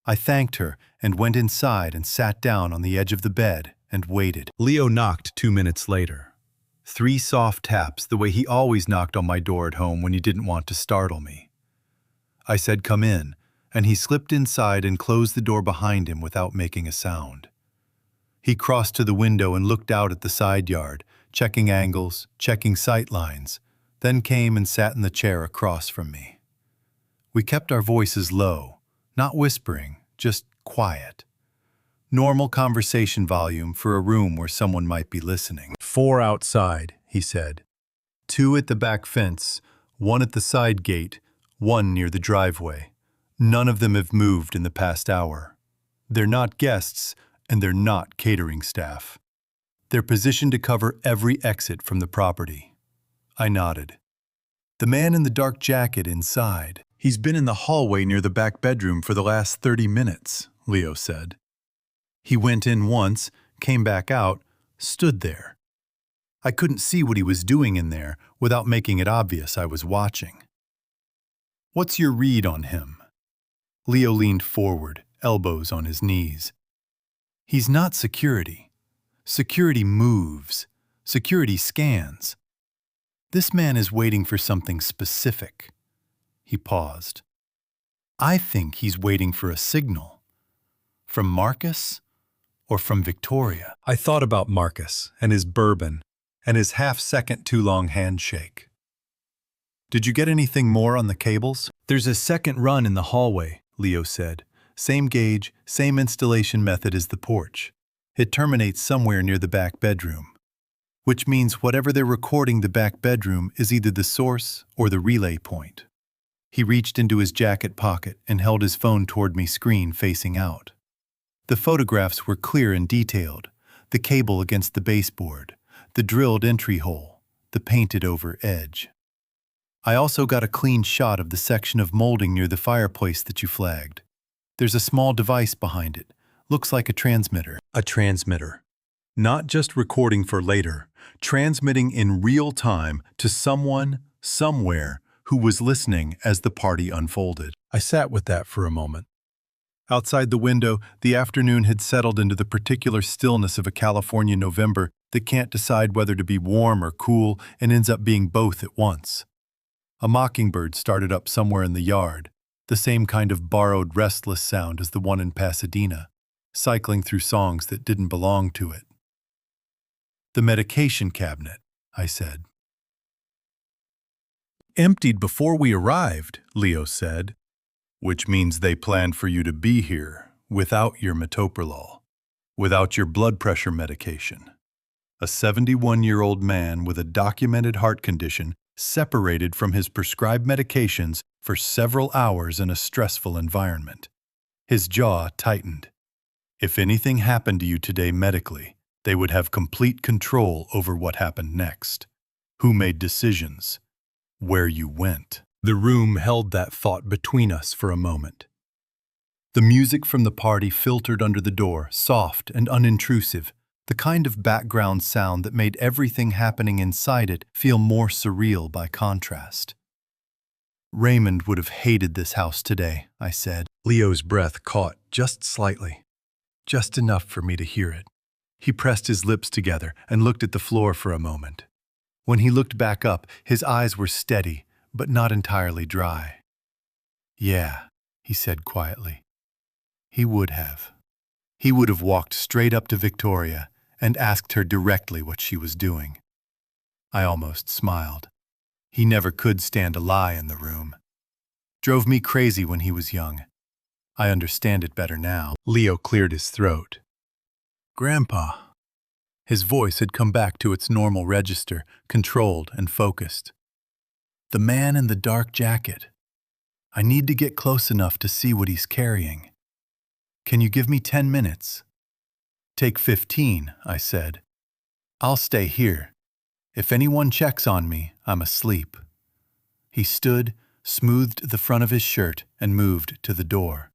I thanked her and went inside and sat down on the edge of the bed and waited. Leo knocked 2 minutes later. 3 soft taps, the way he always knocked on my door at home when he didn't want to startle me. I said, "Come in," and he slipped inside and closed the door behind him without making a sound. He crossed to the window and looked out at the side yard, checking angles, checking sight lines, then came and sat in the chair across from me. We kept our voices low, not whispering, just quiet. Normal conversation volume for a room where someone might be listening. 4 outside, he said. 2 at the back fence, 1 at the side gate, 1 near the driveway. None of them have moved in the past hour. They're not guests, and they're not catering staff. They're positioned to cover every exit from the property. I nodded. The man in the dark jacket inside. He's been in the hallway near the back bedroom for the last 30 minutes, Leo said. He went in once, came back out, stood there. I couldn't see what he was doing in there without making it obvious I was watching. What's your read on him? Leo leaned forward, elbows on his knees. He's not security. Security moves. Security scans. This man is waiting for something specific. He paused. I think he's waiting for a signal. From Marcus or from Victoria? I thought about Marcus and his bourbon and his half-second too-long handshake. Did you get anything more on the cables? There's a second run in the hallway, Leo said. Same gauge, same installation method as the porch. It terminates somewhere near the back bedroom. Which means whatever they're recording the back bedroom is either the source or the relay point. He reached into his jacket pocket and held his phone toward me, screen facing out. The photographs were clear and detailed, the cable against the baseboard, the drilled entry hole, the painted-over edge. I also got a clean shot of the section of molding near the fireplace that you flagged. There's a small device behind it. Looks like a transmitter. A transmitter. Not just recording for later, transmitting in real time to someone, somewhere, who was listening as the party unfolded. I sat with that for a moment. Outside the window, the afternoon had settled into the particular stillness of a California November that can't decide whether to be warm or cool and ends up being both at once. A mockingbird started up somewhere in the yard, the same kind of borrowed restless sound as the one in Pasadena, cycling through songs that didn't belong to it. The medication cabinet, I said. Emptied before we arrived, Leo said, which means they planned for you to be here without your metoprolol, without your blood pressure medication. A 71-year-old man with a documented heart condition separated from his prescribed medications for several hours in a stressful environment. His jaw tightened. If anything happened to you today medically, they would have complete control over what happened next, who made decisions, where you went. The room held that thought between us for a moment. The music from the party filtered under the door, soft and unintrusive, the kind of background sound that made everything happening inside it feel more surreal by contrast. Raymond would have hated this house today, I said. Leo's breath caught just slightly, just enough for me to hear it. He pressed his lips together and looked at the floor for a moment. When he looked back up, his eyes were steady, but not entirely dry. Yeah, he said quietly. He would have. He would have walked straight up to Victoria and asked her directly what she was doing. I almost smiled. He never could stand a lie in the room. Drove me crazy when he was young. I understand it better now. Leo cleared his throat. Grandpa. His voice had come back to its normal register, controlled and focused. The man in the dark jacket. I need to get close enough to see what he's carrying. Can you give me 10 minutes? Take 15, I said. I'll stay here. If anyone checks on me, I'm asleep. He stood, smoothed the front of his shirt, and moved to the door.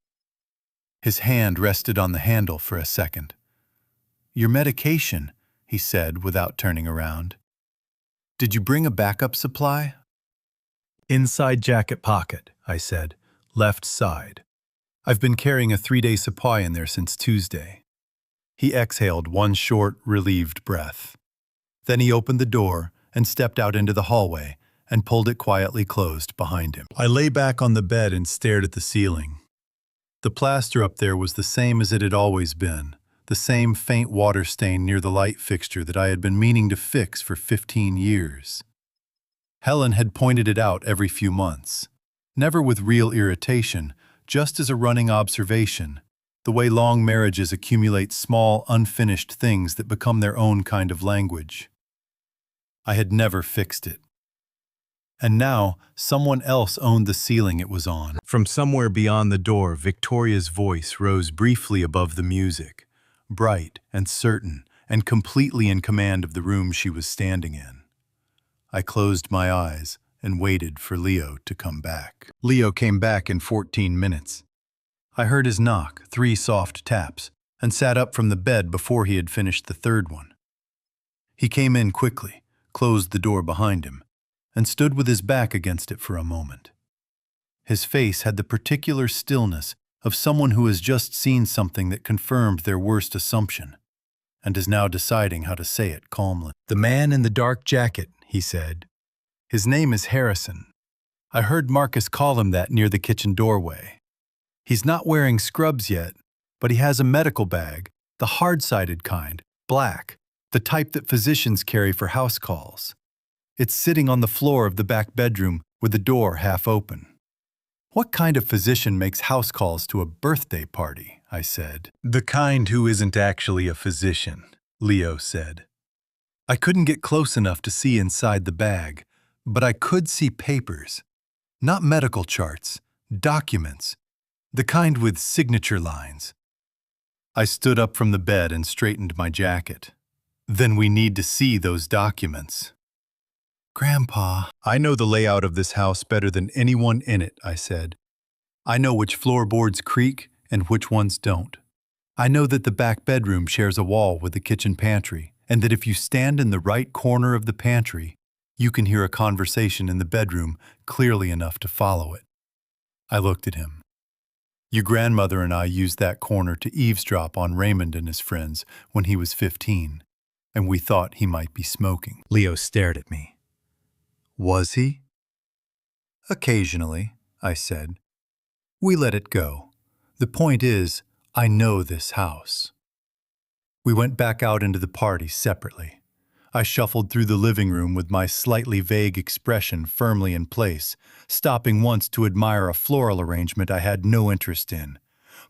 His hand rested on the handle for a second. Your medication, he said without turning around. Did you bring a backup supply? Inside jacket pocket, I said, left side. I've been carrying a 3-day supply in there since Tuesday. He exhaled one short, relieved breath. Then he opened the door and stepped out into the hallway and pulled it quietly closed behind him. I lay back on the bed and stared at the ceiling. The plaster up there was the same as it had always been, the same faint water stain near the light fixture that I had been meaning to fix for 15 years. Helen had pointed it out every few months, never with real irritation, just as a running observation, the way long marriages accumulate small, unfinished things that become their own kind of language. I had never fixed it. And now, someone else owned the ceiling it was on. From somewhere beyond the door, Victoria's voice rose briefly above the music, bright and certain and completely in command of the room she was standing in. I closed my eyes and waited for Leo to come back. Leo came back in 14 minutes. I heard his knock, 3 soft taps, and sat up from the bed before he had finished the third one. He came in quickly, closed the door behind him, and stood with his back against it for a moment. His face had the particular stillness of someone who has just seen something that confirmed their worst assumption, and is now deciding how to say it calmly. "The man in the dark jacket," he said. "His name is Harrison. I heard Marcus call him that near the kitchen doorway. He's not wearing scrubs yet, but he has a medical bag, the hard-sided kind, black, the type that physicians carry for house calls. It's sitting on the floor of the back bedroom with the door half open." "What kind of physician makes house calls to a birthday party?" I said. "The kind who isn't actually a physician," Leo said. I couldn't get close enough to see inside the bag, but I could see papers. Not medical charts, documents, the kind with signature lines. I stood up from the bed and straightened my jacket. "Then we need to see those documents." "Grandpa, I know the layout of this house better than anyone in it," I said. "I know which floorboards creak and which ones don't. I know that the back bedroom shares a wall with the kitchen pantry, and that if you stand in the right corner of the pantry, you can hear a conversation in the bedroom clearly enough to follow it." I looked at him. "Your grandmother and I used that corner to eavesdrop on Raymond and his friends when he was 15, and we thought he might be smoking." Leo stared at me. "Was he?" "Occasionally," I said. "We let it go. The point is, I know this house." We went back out into the party separately. I shuffled through the living room with my slightly vague expression firmly in place, stopping once to admire a floral arrangement I had no interest in,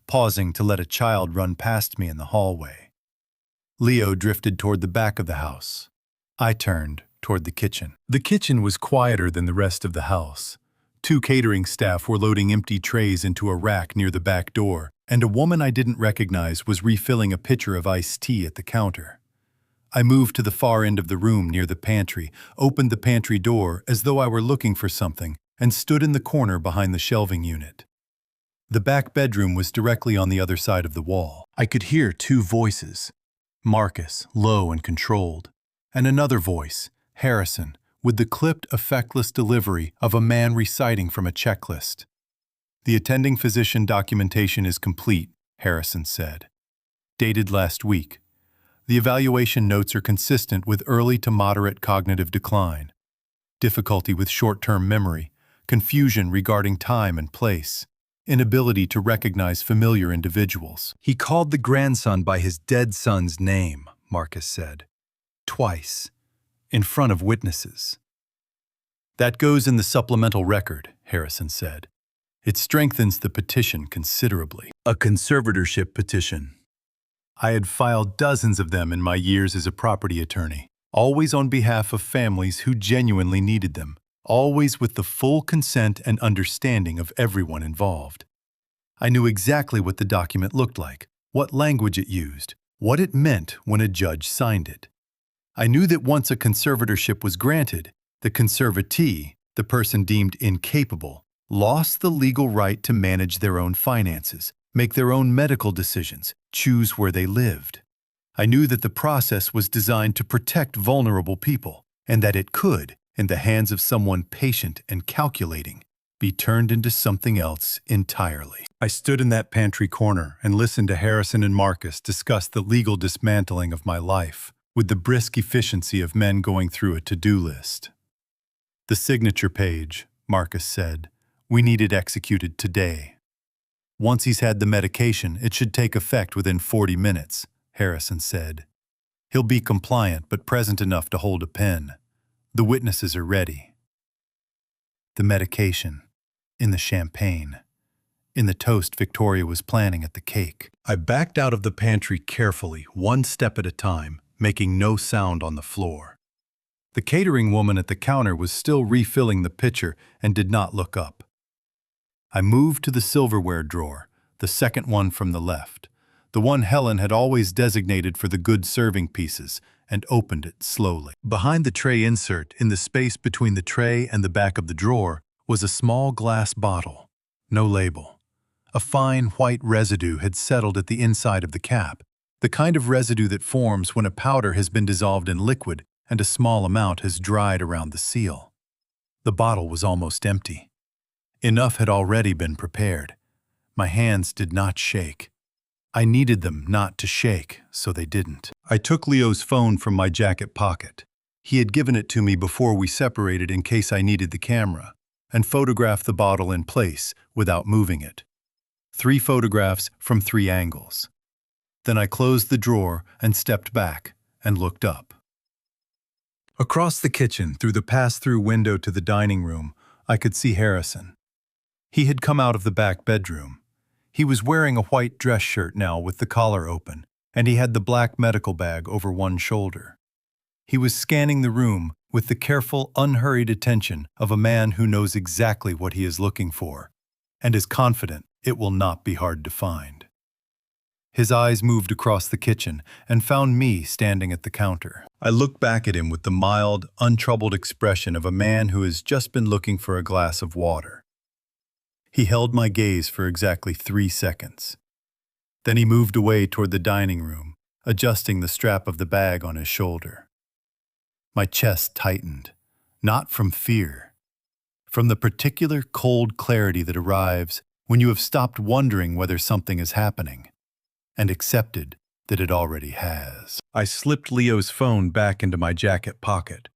pausing to let a child run past me in the hallway. Leo drifted toward the back of the house. I turned toward the kitchen. The kitchen was quieter than the rest of the house. 2 catering staff were loading empty trays into a rack near the back door, and a woman I didn't recognize was refilling a pitcher of iced tea at the counter. I moved to the far end of the room near the pantry, opened the pantry door as though I were looking for something, and stood in the corner behind the shelving unit. The back bedroom was directly on the other side of the wall. I could hear 2 voices, Marcus, low and controlled, and another voice, Harrison, with the clipped, effectless delivery of a man reciting from a checklist. "The attending physician documentation is complete," Harrison said. "Dated last week. The evaluation notes are consistent with early to moderate cognitive decline, difficulty with short-term memory, confusion regarding time and place, inability to recognize familiar individuals." "He called the grandson by his dead son's name," Marcus said. "Twice. In front of witnesses." "That goes in the supplemental record," Harrison said. "It strengthens the petition considerably." A conservatorship petition. I had filed dozens of them in my years as a property attorney, always on behalf of families who genuinely needed them, always with the full consent and understanding of everyone involved. I knew exactly what the document looked like, what language it used, what it meant when a judge signed it. I knew that once a conservatorship was granted, the conservatee, the person deemed incapable, lost the legal right to manage their own finances, make their own medical decisions, choose where they lived. I knew that the process was designed to protect vulnerable people, and that it could, in the hands of someone patient and calculating, be turned into something else entirely. I stood in that pantry corner and listened to Harrison and Marcus discuss the legal dismantling of my life, with the brisk efficiency of men going through a to-do list. The signature page, Marcus said. We need it executed today. Once he's had the medication, it should take effect within 40 minutes, Harrison said. He'll be compliant but present enough to hold a pen. The witnesses are ready. The medication. In the champagne. In the toast Victoria was planning at the cake. I backed out of the pantry carefully, one step at a time, making no sound on the floor. The catering woman at the counter was still refilling the pitcher and did not look up. I moved to the silverware drawer, the second one from the left, the one Helen had always designated for the good serving pieces, and opened it slowly. Behind the tray insert, in the space between the tray and the back of the drawer, was a small glass bottle. No label. A fine white residue had settled at the inside of the cap, the kind of residue that forms when a powder has been dissolved in liquid and a small amount has dried around the seal. The bottle was almost empty. Enough had already been prepared. My hands did not shake. I needed them not to shake, so they didn't. I took Leo's phone from my jacket pocket. He had given it to me before we separated in case I needed the camera, and photographed the bottle in place without moving it. 3 photographs from 3 angles. Then I closed the drawer and stepped back and looked up. Across the kitchen, through the pass-through window to the dining room, I could see Harrison. He had come out of the back bedroom. He was wearing a white dress shirt now with the collar open, and he had the black medical bag over one shoulder. He was scanning the room with the careful, unhurried attention of a man who knows exactly what he is looking for, and is confident it will not be hard to find. His eyes moved across the kitchen and found me standing at the counter. I looked back at him with the mild, untroubled expression of a man who has just been looking for a glass of water. He held my gaze for exactly 3 seconds. Then he moved away toward the dining room, adjusting the strap of the bag on his shoulder. My chest tightened, not from fear, from the particular cold clarity that arrives when you have stopped wondering whether something is happening, and accepted that it already has. I slipped Leo's phone back into my jacket pocket,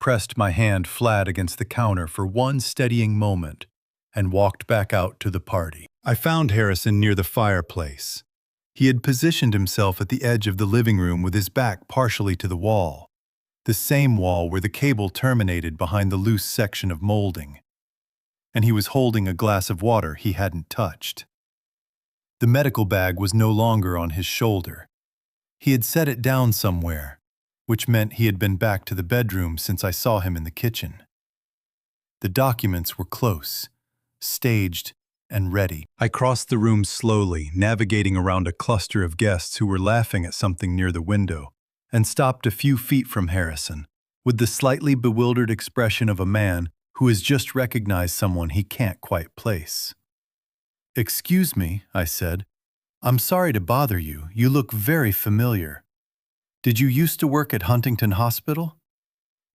pressed my hand flat against the counter for one steadying moment, and walked back out to the party. I found Harrison near the fireplace. He had positioned himself at the edge of the living room with his back partially to the wall, the same wall where the cable terminated behind the loose section of molding, and he was holding a glass of water he hadn't touched. The medical bag was no longer on his shoulder. He had set it down somewhere, which meant he had been back to the bedroom since I saw him in the kitchen. The documents were close, staged, and ready. I crossed the room slowly, navigating around a cluster of guests who were laughing at something near the window, and stopped a few feet from Harrison, with the slightly bewildered expression of a man who has just recognized someone he can't quite place. "Excuse me," I said. "I'm sorry to bother you. You look very familiar. Did you used to work at Huntington Hospital?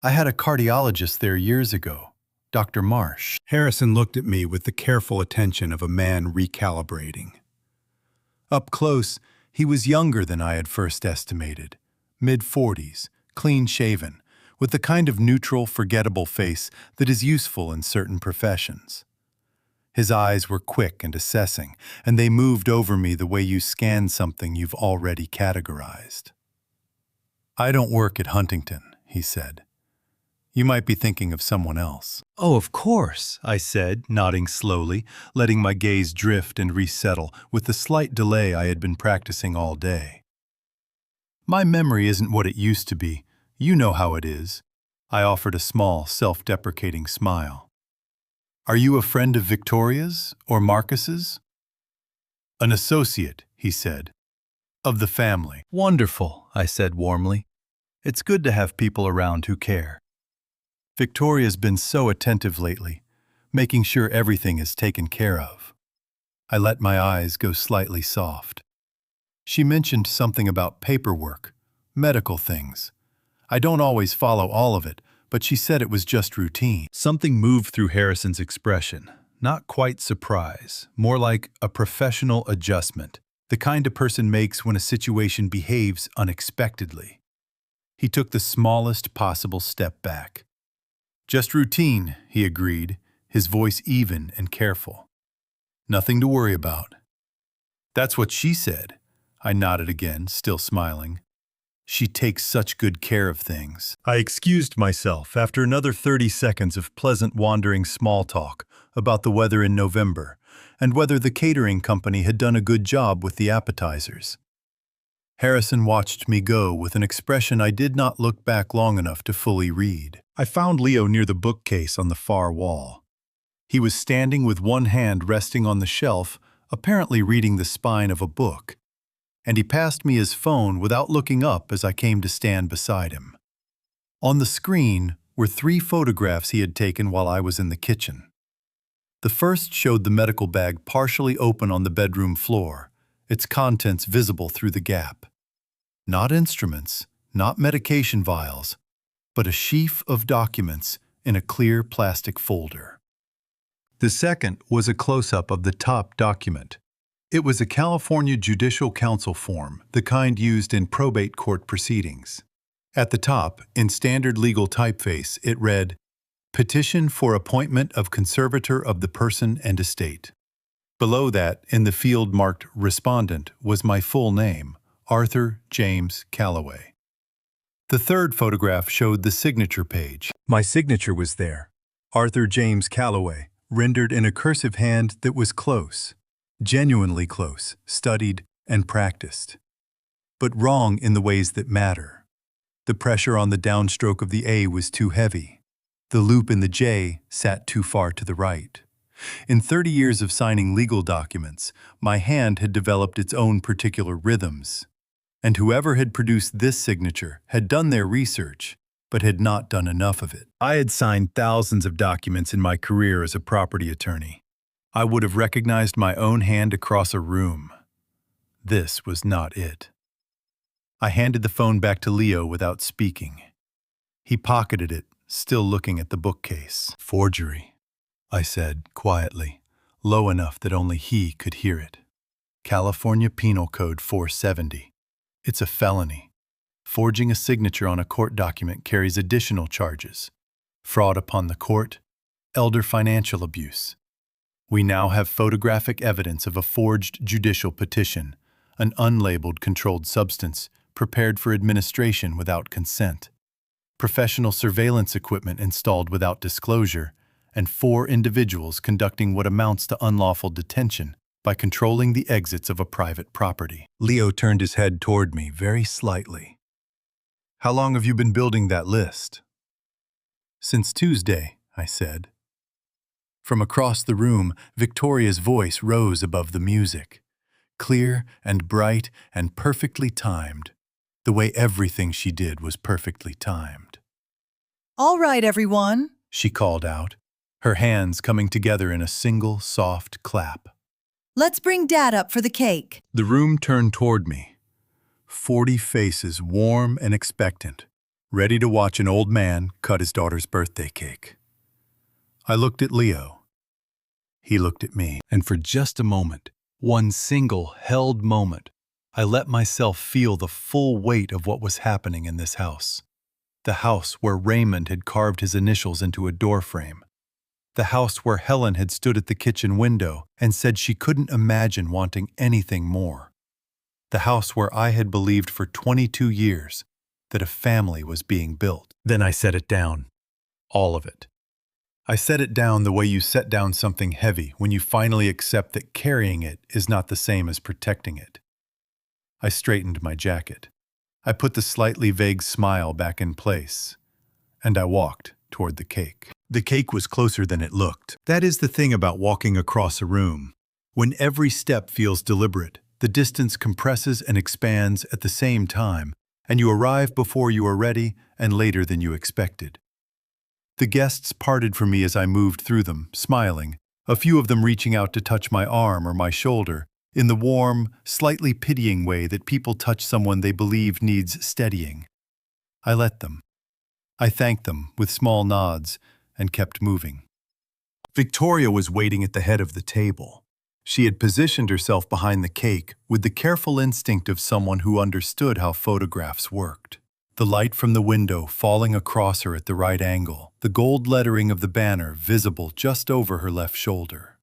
I had a cardiologist there years ago. Dr. Marsh." Harrison looked at me with the careful attention of a man recalibrating. Up close, he was younger than I had first estimated, mid-40s, clean-shaven, with the kind of neutral, forgettable face that is useful in certain professions. His eyes were quick and assessing, and they moved over me the way you scan something you've already categorized. "I don't work at Huntington," he said. "You might be thinking of someone else." "Oh, of course," I said, nodding slowly, letting my gaze drift and resettle with the slight delay I had been practicing all day. "My memory isn't what it used to be. You know how it is." I offered a small, self-deprecating smile. "Are you a friend of Victoria's or Marcus's?" "An associate," he said. "Of the family." "Wonderful," I said warmly. "It's good to have people around who care. Victoria's been so attentive lately, making sure everything is taken care of." I let my eyes go slightly soft. "She mentioned something about paperwork, medical things. I don't always follow all of it, but she said it was just routine." Something moved through Harrison's expression, not quite surprise, more like a professional adjustment, the kind a person makes when a situation behaves unexpectedly. He took the smallest possible step back. "Just routine," he agreed, his voice even and careful. "Nothing to worry about." "That's what she said." I nodded again, still smiling. "She takes such good care of things." I excused myself after another 30 seconds of pleasant wandering small talk about the weather in November and whether the catering company had done a good job with the appetizers. Harrison watched me go with an expression I did not look back long enough to fully read. I found Leo near the bookcase on the far wall. He was standing with one hand resting on the shelf, apparently reading the spine of a book, and he passed me his phone without looking up as I came to stand beside him. On the screen were 3 photographs he had taken while I was in the kitchen. The first showed the medical bag partially open on the bedroom floor, its contents visible through the gap. Not instruments, not medication vials, but a sheaf of documents in a clear plastic folder. The second was a close-up of the top document. It was a California Judicial Council form, the kind used in probate court proceedings. At the top, in standard legal typeface, it read, "Petition for appointment of conservator of the person and estate." Below that, in the field marked Respondent, was my full name, Arthur James Calloway. The third photograph showed the signature page. My signature was there, Arthur James Calloway, rendered in a cursive hand that was close, genuinely close, studied and practiced. But wrong in the ways that matter. The pressure on the downstroke of the A was too heavy. The loop in the J sat too far to the right. In 30 years of signing legal documents, my hand had developed its own particular rhythms. And whoever had produced this signature had done their research, but had not done enough of it. I had signed thousands of documents in my career as a property attorney. I would have recognized my own hand across a room. This was not it. I handed the phone back to Leo without speaking. He pocketed it, still looking at the bookcase. "Forgery," I said quietly, low enough that only he could hear it. "California Penal Code 470. It's a felony. Forging a signature on a court document carries additional charges: fraud upon the court, elder financial abuse. We now have photographic evidence of a forged judicial petition, an unlabeled controlled substance prepared for administration without consent, professional surveillance equipment installed without disclosure, and 4 individuals conducting what amounts to unlawful detention by controlling the exits of a private property." Leo turned his head toward me very slightly. "How long have you been building that list?" "Since Tuesday," I said. From across the room, Victoria's voice rose above the music, clear and bright and perfectly timed, the way everything she did was perfectly timed. "All right, everyone," she called out, her hands coming together in a single soft clap. "Let's bring Dad up for the cake." The room turned toward me. 40 faces, warm and expectant, ready to watch an old man cut his daughter's birthday cake. I looked at Leo. He looked at me, and for just a moment, one single held moment, I let myself feel the full weight of what was happening in this house. The house where Raymond had carved his initials into a doorframe. The house where Helen had stood at the kitchen window and said she couldn't imagine wanting anything more. The house where I had believed for 22 years that a family was being built. Then I set it down. All of it. I set it down the way you set down something heavy when you finally accept that carrying it is not the same as protecting it. I straightened my jacket. I put the slightly vague smile back in place, and I walked toward the cake. The cake was closer than it looked. That is the thing about walking across a room. When every step feels deliberate, the distance compresses and expands at the same time, and you arrive before you are ready and later than you expected. The guests parted from me as I moved through them, smiling, a few of them reaching out to touch my arm or my shoulder, in the warm, slightly pitying way that people touch someone they believe needs steadying. I let them. I thanked them with small nods and kept moving. Victoria was waiting at the head of the table. She had positioned herself behind the cake with the careful instinct of someone who understood how photographs worked. the light from the window falling across her at the right angle, the gold lettering of the banner visible just over her left shoulder.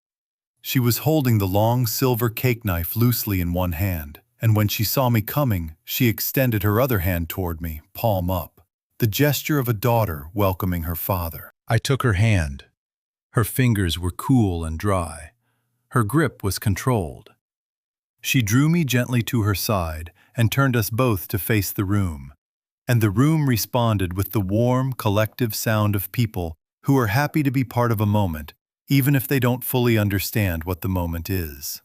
She was holding the long silver cake knife loosely in one hand, and when she saw me coming, she extended her other hand toward me, palm up, the gesture of a daughter welcoming her father. I took her hand. Her fingers were cool and dry. Her grip was controlled. She drew me gently to her side and turned us both to face the room. And the room responded with the warm, collective sound of people who are happy to be part of a moment, even if they don't fully understand what the moment is.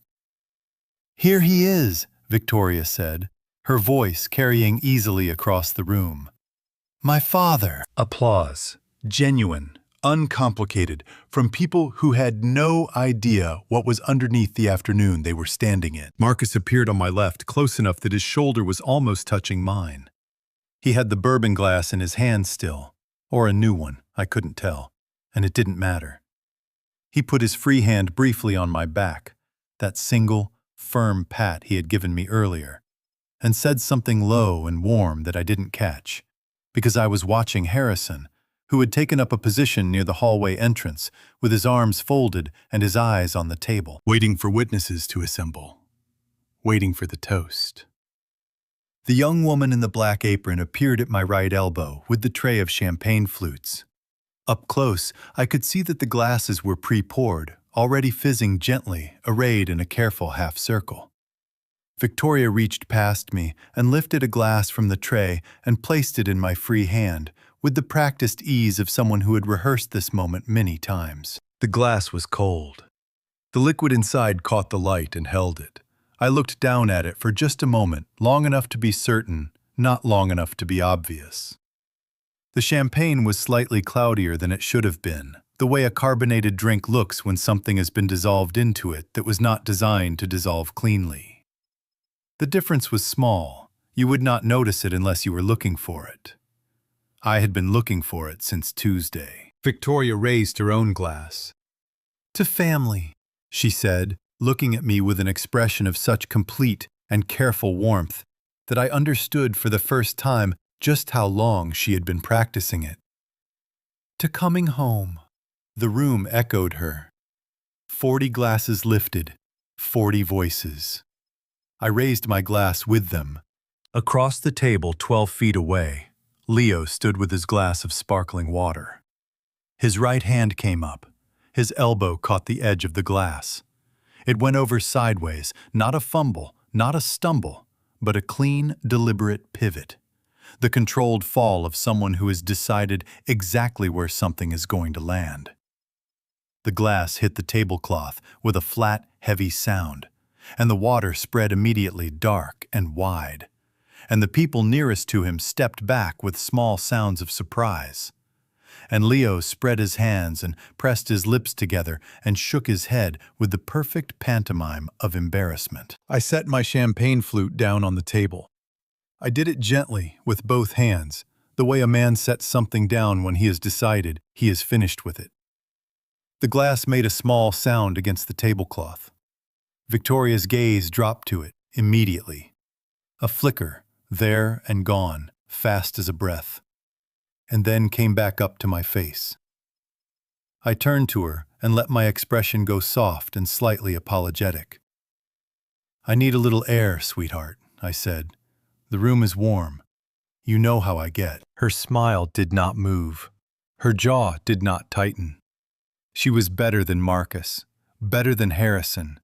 "Here he is," Victoria said, her voice carrying easily across the room. "My father." Applause. Genuine, uncomplicated, from people who had no idea what was underneath the afternoon they were standing in. Marcus appeared on my left, close enough that his shoulder was almost touching mine. He had the bourbon glass in his hand still, or a new one, I couldn't tell, and it didn't matter. He put his free hand briefly on my back, that single, firm pat he had given me earlier, and said something low and warm that I didn't catch, because I was watching Harrison, who had taken up a position near the hallway entrance, with his arms folded and his eyes on the table, waiting for witnesses to assemble, waiting for the toast. The young woman in the black apron appeared at my right elbow with the tray of champagne flutes. Up close, I could see that the glasses were pre-poured, already fizzing gently, arrayed in a careful half-circle. Victoria reached past me and lifted a glass from the tray and placed it in my free hand, with the practiced ease of someone who had rehearsed this moment many times. The glass was cold. The liquid inside caught the light and held it. I looked down at it for just a moment, long enough to be certain, not long enough to be obvious. The champagne was slightly cloudier than it should have been, the way a carbonated drink looks when something has been dissolved into it that was not designed to dissolve cleanly. The difference was small. You would not notice it unless you were looking for it. I had been looking for it since Tuesday. Victoria raised her own glass. "To family," she said, looking at me with an expression of such complete and careful warmth that I understood for the first time just how long she had been practicing it. "To coming home." The room echoed her. 40 glasses lifted, 40 voices. I raised my glass with them. Across the table, 12 feet away, Leo stood with his glass of sparkling water. His right hand came up. His elbow caught the edge of the glass. It went over sideways, not a fumble, not a stumble, but a clean, deliberate pivot. The controlled fall of someone who has decided exactly where something is going to land. The glass hit the tablecloth with a flat, heavy sound, and the water spread immediately dark and wide, and the people nearest to him stepped back with small sounds of surprise. And Leo spread his hands and pressed his lips together and shook his head with the perfect pantomime of embarrassment. I set my champagne flute down on the table. I did it gently, with both hands, the way a man sets something down when he has decided he is finished with it. The glass made a small sound against the tablecloth. Victoria's gaze dropped to it immediately. A flicker, there and gone, fast as a breath, and then came back up to my face. I turned to her and let my expression go soft and slightly apologetic. "I need a little air, sweetheart," I said. "The room is warm. You know how I get." Her smile did not move. Her jaw did not tighten. She was better than Marcus, better than Harrison,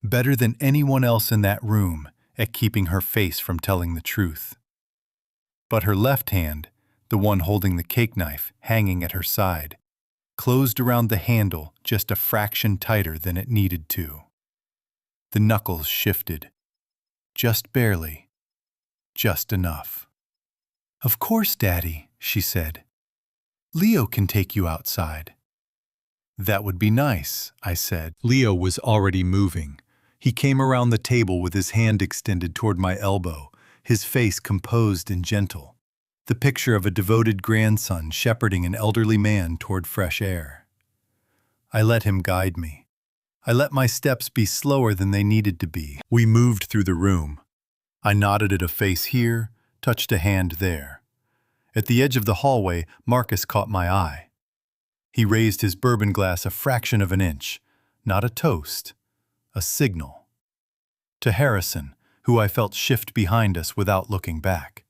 better than anyone else in that room at keeping her face from telling the truth. But her left hand, the one holding the cake knife hanging at her side, closed around the handle just a fraction tighter than it needed to. The knuckles shifted. Just barely. Just enough. "Of course, Daddy," she said. "Leo can take you outside." "That would be nice," I said. Leo was already moving. He came around the table with his hand extended toward my elbow, his face composed and gentle. The picture of a devoted grandson shepherding an elderly man toward fresh air. I let him guide me. I let my steps be slower than they needed to be. We moved through the room. I nodded at a face here, touched a hand there. At the edge of the hallway, Marcus caught my eye. He raised his bourbon glass a fraction of an inch, not a toast, a signal. To Harrison, who I felt shift behind us without looking back.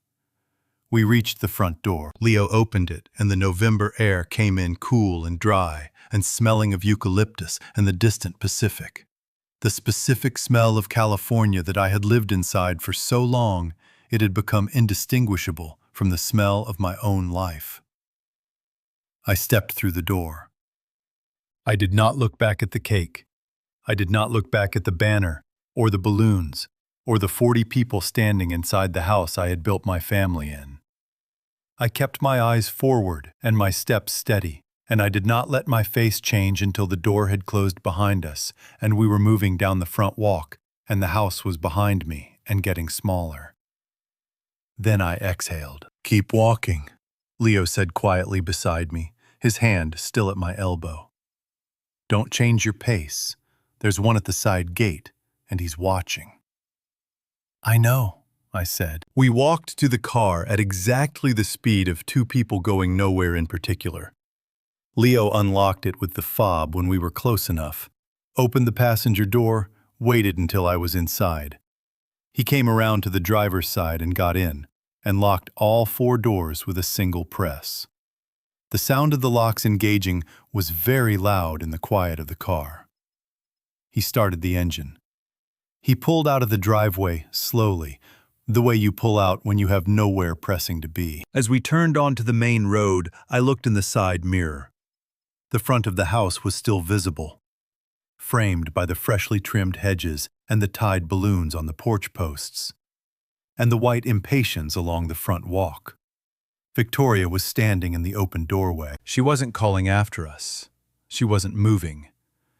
We reached the front door. Leo opened it, and the November air came in cool and dry, and smelling of eucalyptus and the distant Pacific. The specific smell of California that I had lived inside for so long, it had become indistinguishable from the smell of my own life. I stepped through the door. I did not look back at the cake. I did not look back at the banner, or the balloons, or the 40 people standing inside the house I had built my family in. I kept my eyes forward and my steps steady, and I did not let my face change until the door had closed behind us and we were moving down the front walk and the house was behind me and getting smaller. Then I exhaled. "Keep walking," Leo said quietly beside me, his hand still at my elbow. "Don't change your pace. There's one at the side gate, and he's watching." "I know," I said. We walked to the car at exactly the speed of two people going nowhere in particular. Leo unlocked it with the fob when we were close enough, opened the passenger door, waited until I was inside. He came around to the driver's side and got in, and locked all 4 doors with a single press. The sound of the locks engaging was very loud in the quiet of the car. He started the engine. He pulled out of the driveway slowly, the way you pull out when you have nowhere pressing to be. As we turned onto the main road, I looked in the side mirror. The front of the house was still visible, framed by the freshly trimmed hedges and the tied balloons on the porch posts, and the white impatiens along the front walk. Victoria was standing in the open doorway. She wasn't calling after us. She wasn't moving.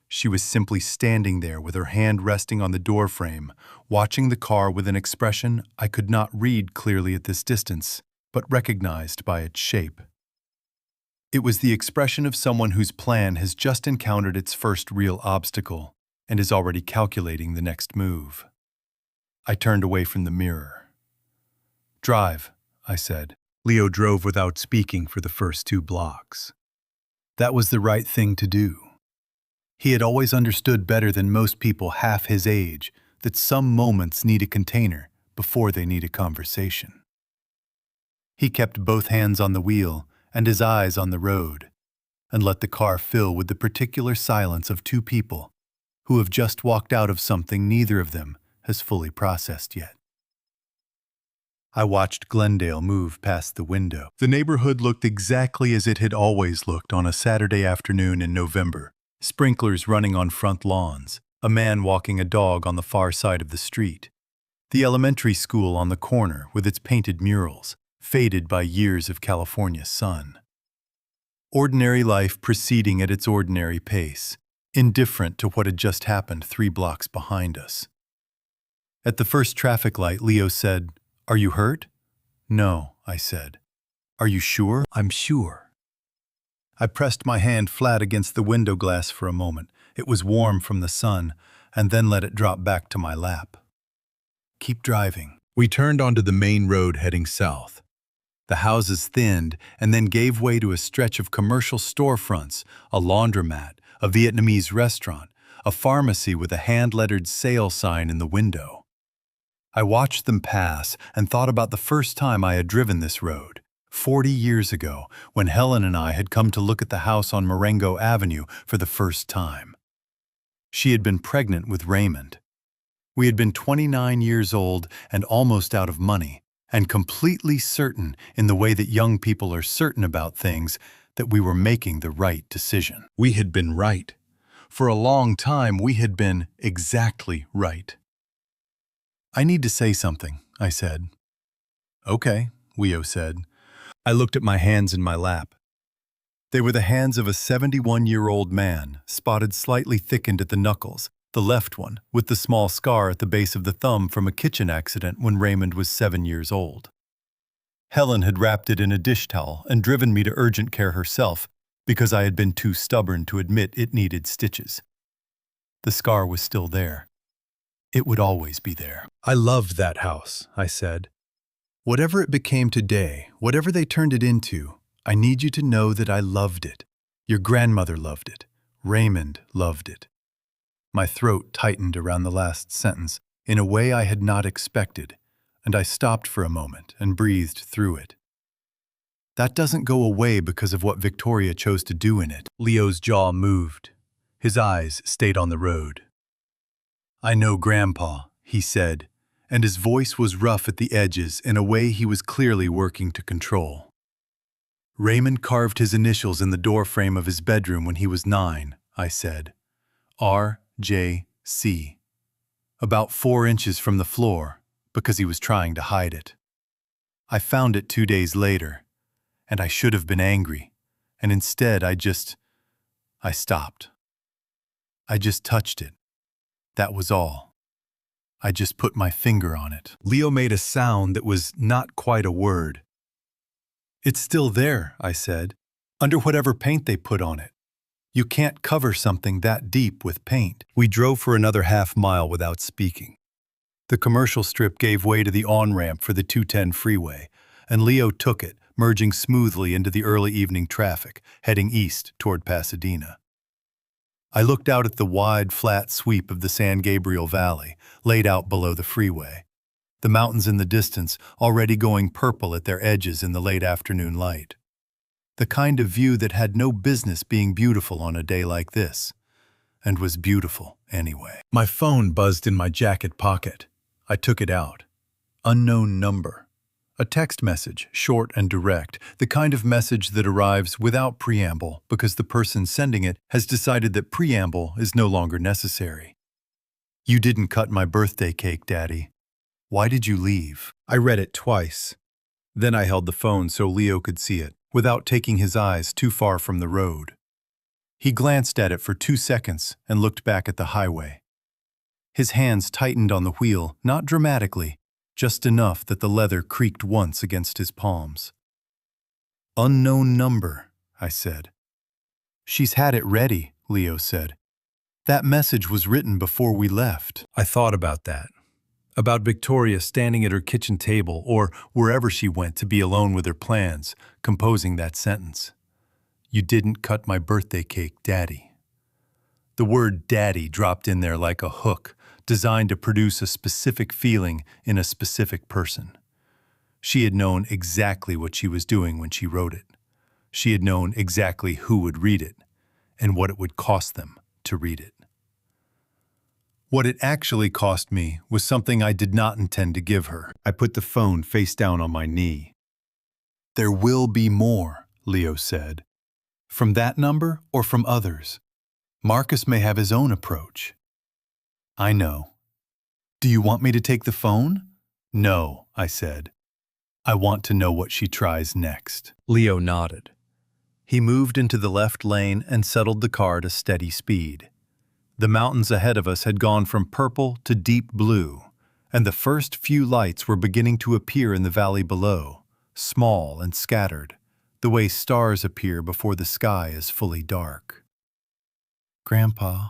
She was simply standing there with her hand resting on the doorframe, watching the car with an expression I could not read clearly at this distance, but recognized by its shape. It was the expression of someone whose plan has just encountered its first real obstacle and is already calculating the next move. I turned away from the mirror. "Drive," I said. Leo drove without speaking for the first 2 blocks. That was the right thing to do. He had always understood better than most people half his age that some moments need a container before they need a conversation. He kept both hands on the wheel and his eyes on the road, and let the car fill with the particular silence of 2 people who have just walked out of something neither of them has fully processed yet. I watched Glendale move past the window. The neighborhood looked exactly as it had always looked on a Saturday afternoon in November. Sprinklers running on front lawns, a man walking a dog on the far side of the street. The elementary school on the corner with its painted murals, faded by years of California sun. Ordinary life proceeding at its ordinary pace, indifferent to what had just happened 3 blocks behind us. At the first traffic light, Leo said, "Are you hurt?" "No," I said. "Are you sure?" "I'm sure." I pressed my hand flat against the window glass for a moment. It was warm from the sun, and then let it drop back to my lap. "Keep driving." We turned onto the main road heading south. The houses thinned and then gave way to a stretch of commercial storefronts, a laundromat, a Vietnamese restaurant, a pharmacy with a hand-lettered sale sign in the window. I watched them pass and thought about the first time I had driven this road, 40 years ago, when Helen and I had come to look at the house on Marengo Avenue for the first time. She had been pregnant with Raymond. We had been 29 years old and almost out of money, and completely certain in the way that young people are certain about things that we were making the right decision. We had been right. For a long time, we had been exactly right. "I need to say something," I said. "Okay," Leo said. I looked at my hands in my lap. They were the hands of a 71-year-old man, spotted slightly thickened at the knuckles, the left one with the small scar at the base of the thumb from a kitchen accident when Raymond was 7 years old. Helen had wrapped it in a dish towel and driven me to urgent care herself because I had been too stubborn to admit it needed stitches. The scar was still there. It would always be there. "I loved that house," I said. Whatever it became today, whatever they turned it into, I need you to know that I loved it. Your grandmother loved it. Raymond loved it. My throat tightened around the last sentence in a way I had not expected, and I stopped for a moment and breathed through it. That doesn't go away because of what Victoria chose to do in it. Leo's jaw moved. His eyes stayed on the road. I know Grandpa, he said, and his voice was rough at the edges in a way he was clearly working to control. Raymond carved his initials in the doorframe of his bedroom when he was 9, I said. R.J.C. About 4 inches from the floor, because he was trying to hide it. I found it 2 days later, and I should have been angry, and instead I stopped. I just touched it. That was all. I just put my finger on it. Leo made a sound that was not quite a word. It's still there, I said, under whatever paint they put on it. You can't cover something that deep with paint. We drove for another half-mile without speaking. The commercial strip gave way to the on-ramp for the 210 freeway, and Leo took it, merging smoothly into the early evening traffic, heading east toward Pasadena. I looked out at the wide, flat sweep of the San Gabriel Valley, laid out below the freeway. The mountains in the distance already going purple at their edges in the late afternoon light. The kind of view that had no business being beautiful on a day like this, and was beautiful anyway. My phone buzzed in my jacket pocket. I took it out. Unknown number. A text message, short and direct, the kind of message that arrives without preamble because the person sending it has decided that preamble is no longer necessary. You didn't cut my birthday cake, Daddy. Why did you leave? I read it twice. Then I held the phone so Leo could see it, without taking his eyes too far from the road. He glanced at it for 2 seconds and looked back at the highway. His hands tightened on the wheel, not dramatically, just enough that the leather creaked once against his palms. Unknown number, I said. She's had it ready, Leo said. That message was written before we left. I thought about that. About Victoria standing at her kitchen table or wherever she went to be alone with her plans, composing that sentence. You didn't cut my birthday cake, Daddy. The word Daddy dropped in there like a hook, designed to produce a specific feeling in a specific person. She had known exactly what she was doing when she wrote it. She had known exactly who would read it, and what it would cost them to read it. What it actually cost me was something I did not intend to give her. I put the phone face down on my knee. There will be more, Leo said. From that number or from others. Marcus may have his own approach. I know. Do you want me to take the phone? No, I said. I want to know what she tries next. Leo nodded. He moved into the left lane and settled the car to steady speed. The mountains ahead of us had gone from purple to deep blue, and the first few lights were beginning to appear in the valley below, small and scattered, the way stars appear before the sky is fully dark. Grandpa,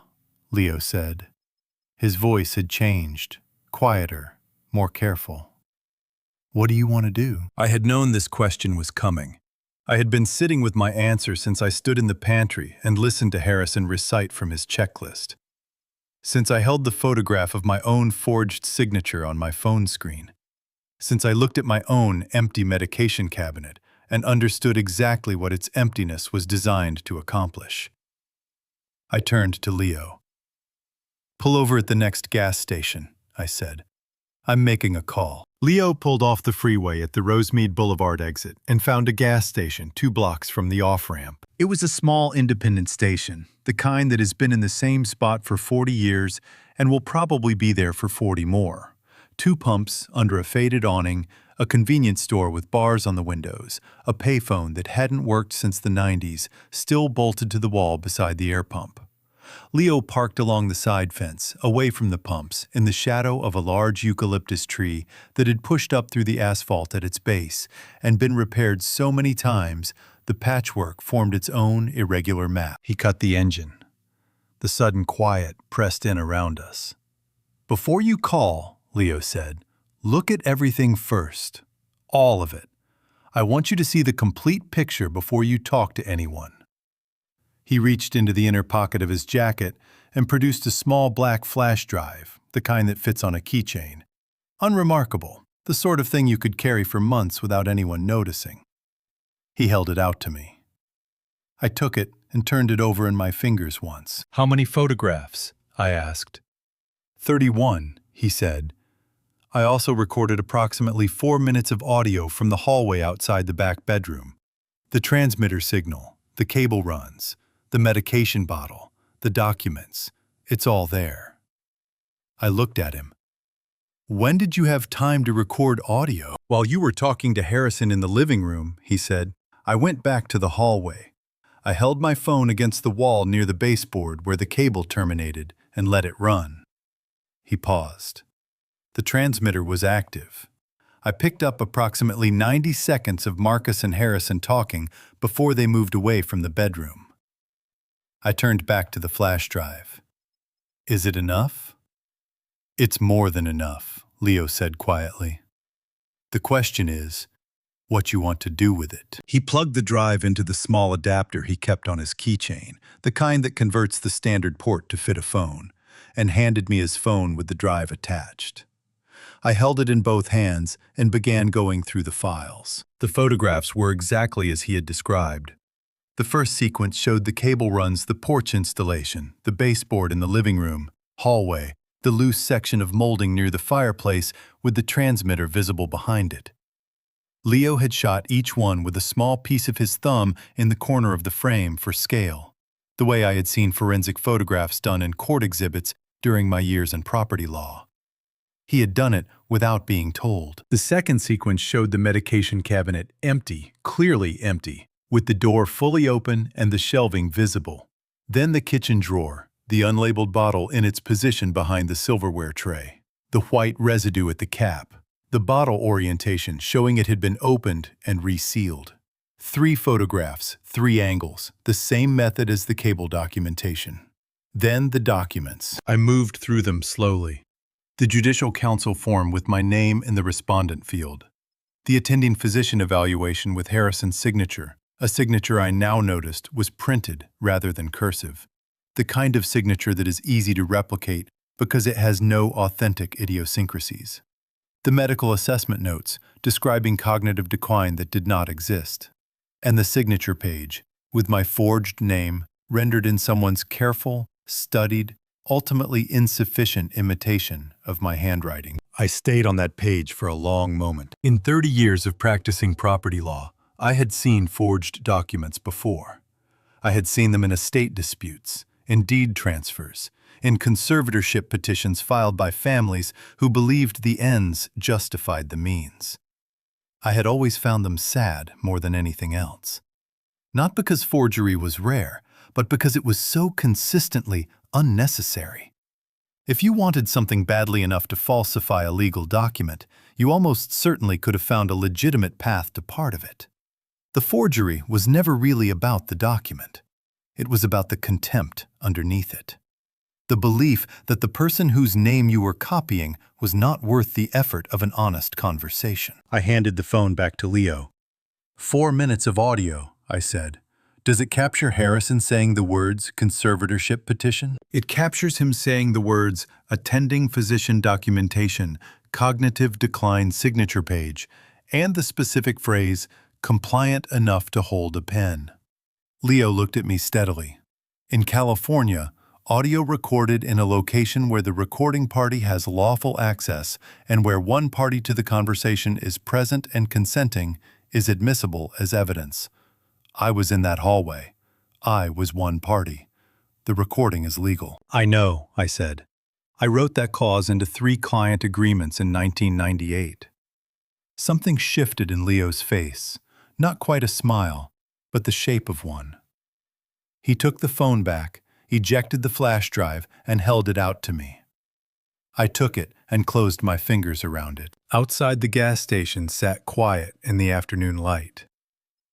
Leo said. His voice had changed, quieter, more careful. What do you want to do? I had known this question was coming. I had been sitting with my answer since I stood in the pantry and listened to Harrison recite from his checklist. Since I held the photograph of my own forged signature on my phone screen. Since I looked at my own empty medication cabinet and understood exactly what its emptiness was designed to accomplish. I turned to Leo. Pull over at the next gas station, I said. I'm making a call. Leo pulled off the freeway at the Rosemead Boulevard exit and found a gas station 2 blocks from the off-ramp. It was a small independent station, the kind that has been in the same spot for 40 years and will probably be there for 40 more. 2 pumps under a faded awning, a convenience store with bars on the windows, a payphone that hadn't worked since the 90s, still bolted to the wall beside the air pump. Leo parked along the side fence, away from the pumps, in the shadow of a large eucalyptus tree that had pushed up through the asphalt at its base and been repaired so many times the patchwork formed its own irregular map. He cut the engine. The sudden quiet pressed in around us. Before you call, Leo said, look at everything first. All of it. I want you to see the complete picture before you talk to anyone." He reached into the inner pocket of his jacket and produced a small black flash drive, the kind that fits on a keychain. Unremarkable, the sort of thing you could carry for months without anyone noticing. He held it out to me. I took it and turned it over in my fingers once. "How many photographs?" I asked. 31, he said. I also recorded approximately 4 minutes of audio from the hallway outside the back bedroom. The transmitter signal, the cable runs, the medication bottle, the documents, it's all there. I looked at him. "When did you have time to record audio?" "While you were talking to Harrison in the living room," he said. "I went back to the hallway. I held my phone against the wall near the baseboard where the cable terminated and let it run." He paused. The transmitter was active. I picked up approximately 90 seconds of Marcus and Harrison talking before they moved away from the bedroom. I turned back to the flash drive. "Is it enough?" "It's more than enough," Leo said quietly. "The question is, what you want to do with it." He plugged the drive into the small adapter he kept on his keychain, the kind that converts the standard port to fit a phone, and handed me his phone with the drive attached. I held it in both hands and began going through the files. The photographs were exactly as he had described. The first sequence showed the cable runs, the porch installation, the baseboard in the living room, hallway, the loose section of molding near the fireplace with the transmitter visible behind it. Leo had shot each one with a small piece of his thumb in the corner of the frame for scale, the way I had seen forensic photographs done in court exhibits during my years in property law. He had done it without being told. The second sequence showed the medication cabinet empty, clearly empty, with the door fully open and the shelving visible. Then the kitchen drawer, the unlabeled bottle in its position behind the silverware tray, the white residue at the cap, the bottle orientation showing it had been opened and resealed. 3 photographs, 3 angles, the same method as the cable documentation. Then the documents. I moved through them slowly. The judicial counsel form with my name in the respondent field. The attending physician evaluation with Harrison's signature, a signature I now noticed was printed rather than cursive. The kind of signature that is easy to replicate because it has no authentic idiosyncrasies. The medical assessment notes describing cognitive decline that did not exist. And the signature page, with my forged name rendered in someone's careful, studied, ultimately insufficient imitation of my handwriting. I stayed on that page for a long moment. In 30 years of practicing property law, I had seen forged documents before. I had seen them in estate disputes, in deed transfers, in conservatorship petitions filed by families who believed the ends justified the means. I had always found them sad more than anything else. Not because forgery was rare, but because it was so consistently unnecessary. If you wanted something badly enough to falsify a legal document, you almost certainly could have found a legitimate path to part of it. The forgery was never really about the document. It was about the contempt underneath it. The belief that the person whose name you were copying was not worth the effort of an honest conversation. I handed the phone back to Leo. 4 minutes of audio, I said. Does it capture Harrison saying the words conservatorship petition? It captures him saying the words attending physician documentation, cognitive decline signature page, and the specific phrase compliant enough to hold a pen. Leo looked at me steadily. In California, audio recorded in a location where the recording party has lawful access and where one party to the conversation is present and consenting is admissible as evidence. I was in that hallway. I was one party. The recording is legal. I know, I said. I wrote that clause into 3 client agreements in 1998. Something shifted in Leo's face, not quite a smile, but the shape of one. He took the phone back, ejected the flash drive, and held it out to me. I took it and closed my fingers around it. Outside the gas station sat quiet in the afternoon light.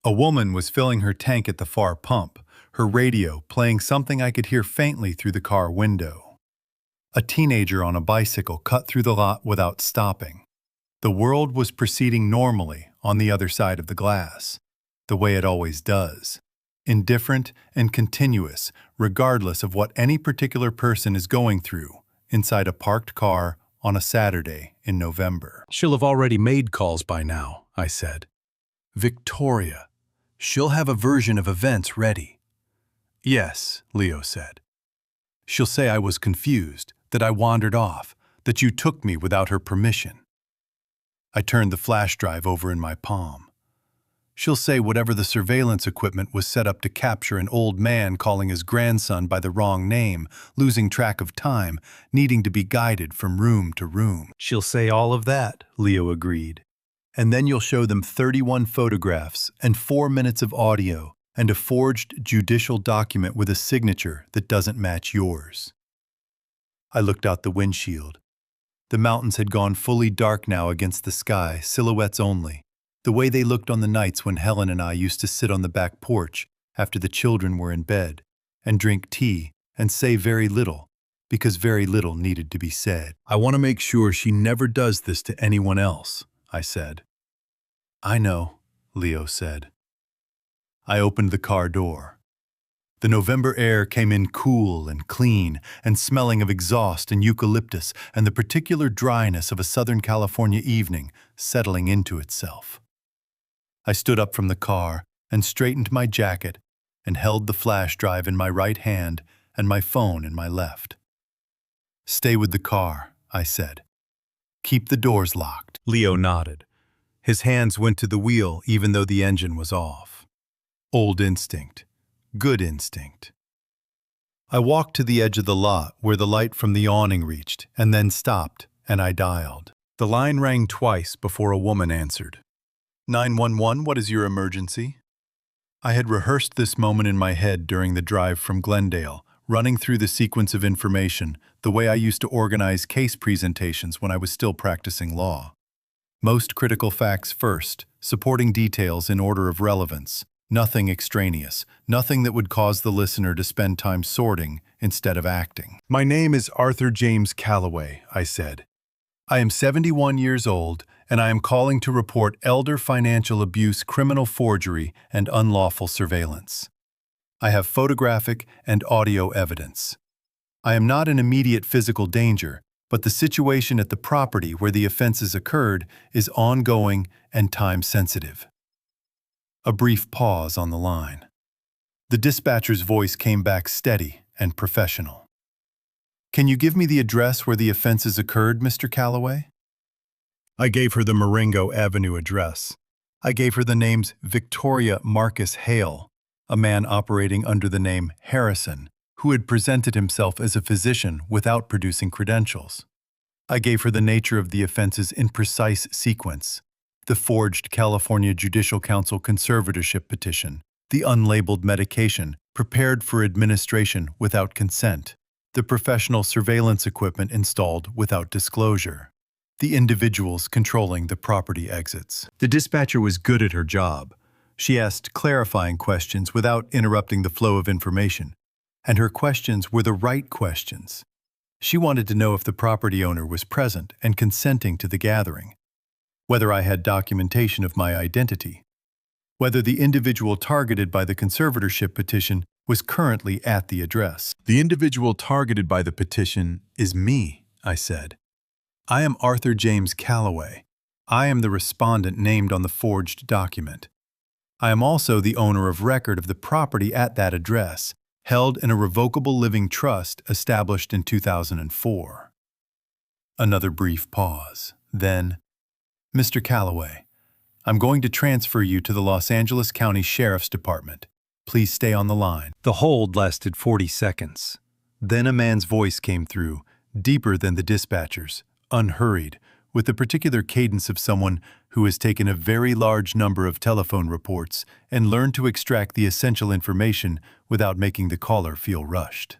A woman was filling her tank at the far pump, her radio playing something I could hear faintly through the car window. A teenager on a bicycle cut through the lot without stopping. The world was proceeding normally, on the other side of the glass, the way it always does. Indifferent and continuous, regardless of what any particular person is going through, inside a parked car on a Saturday in November. She'll have already made calls by now, I said. Victoria. She'll have a version of events ready. Yes, Leo said. She'll say I was confused, that I wandered off, that you took me without her permission. I turned the flash drive over in my palm. She'll say whatever the surveillance equipment was set up to capture an old man calling his grandson by the wrong name, losing track of time, needing to be guided from room to room. She'll say all of that, Leo agreed. And then you'll show them 31 photographs and 4 minutes of audio and a forged judicial document with a signature that doesn't match yours. I looked out the windshield. The mountains had gone fully dark now against the sky, silhouettes only, the way they looked on the nights when Helen and I used to sit on the back porch after the children were in bed and drink tea and say very little, because very little needed to be said. I want to make sure she never does this to anyone else, I said. I know, Leo said. I opened the car door. The November air came in cool and clean and smelling of exhaust and eucalyptus and the particular dryness of a Southern California evening settling into itself. I stood up from the car and straightened my jacket and held the flash drive in my right hand and my phone in my left. Stay with the car, I said. Keep the doors locked. Leo nodded. His hands went to the wheel even though the engine was off. Old instinct. Good instinct. I walked to the edge of the lot where the light from the awning reached and then stopped, and I dialed. The line rang twice before a woman answered. 911, what is your emergency? I had rehearsed this moment in my head during the drive from Glendale, running through the sequence of information the way I used to organize case presentations when I was still practicing law. Most critical facts first, supporting details in order of relevance, nothing extraneous, nothing that would cause the listener to spend time sorting instead of acting. My name is Arthur James Calloway, I said. I am 71 years old, and I am calling to report elder financial abuse, criminal forgery, and unlawful surveillance. I have photographic and audio evidence. I am not in immediate physical danger, but the situation at the property where the offenses occurred is ongoing and time-sensitive. A brief pause on the line. The dispatcher's voice came back steady and professional. Can you give me the address where the offenses occurred, Mr. Calloway? I gave her the Marengo Avenue address. I gave her the names Victoria Marcus Hale, a man operating under the name Harrison, who had presented himself as a physician without producing credentials. I gave her the nature of the offenses in precise sequence: the forged California Judicial Council conservatorship petition, the unlabeled medication prepared for administration without consent, the professional surveillance equipment installed without disclosure, the individuals controlling the property exits. The dispatcher was good at her job. She asked clarifying questions without interrupting the flow of information, and her questions were the right questions. She wanted to know if the property owner was present and consenting to the gathering, whether I had documentation of my identity, whether the individual targeted by the conservatorship petition was currently at the address. The individual targeted by the petition is me, I said. I am Arthur James Calloway. I am the respondent named on the forged document. I am also the owner of record of the property at that address, held in a revocable living trust established in 2004. Another brief pause. Then, Mr. Calloway, I'm going to transfer you to the Los Angeles County Sheriff's Department. Please stay on the line. The hold lasted 40 seconds. Then a man's voice came through, deeper than the dispatcher's, unhurried, with the particular cadence of someone who has taken a very large number of telephone reports and learned to extract the essential information without making the caller feel rushed.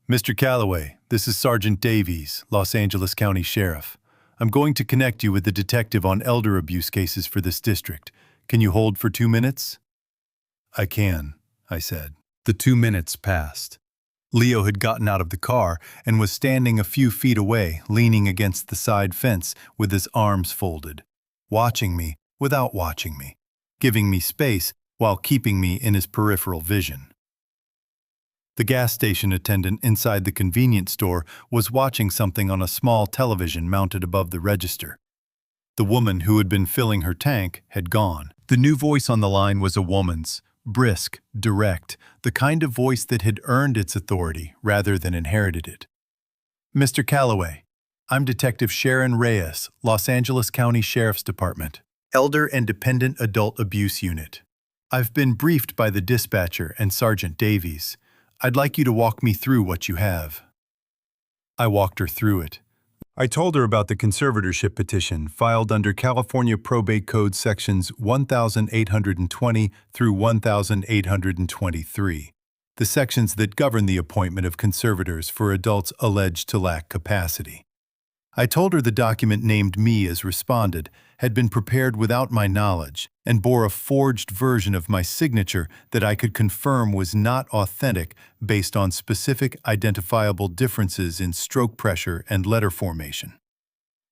Mr. Calloway, this is Sergeant Davies, Los Angeles County Sheriff. I'm going to connect you with the detective on elder abuse cases for this district. Can you hold for 2 minutes? I can, I said. The 2 minutes passed. Leo had gotten out of the car and was standing a few feet away, leaning against the side fence with his arms folded, watching me without watching me, giving me space while keeping me in his peripheral vision. The gas station attendant inside the convenience store was watching something on a small television mounted above the register. The woman who had been filling her tank had gone. The new voice on the line was a woman's, brisk, direct, the kind of voice that had earned its authority rather than inherited it. "Mr. Calloway, I'm Detective Sharon Reyes, Los Angeles County Sheriff's Department, Elder and Dependent Adult Abuse Unit. I've been briefed by the dispatcher and Sergeant Davies. I'd like you to walk me through what you have." I walked her through it. I told her about the conservatorship petition filed under California Probate Code sections 1820 through 1823, the sections that govern the appointment of conservators for adults alleged to lack capacity. I told her the document named me as respondent had been prepared without my knowledge and bore a forged version of my signature that I could confirm was not authentic based on specific identifiable differences in stroke pressure and letter formation.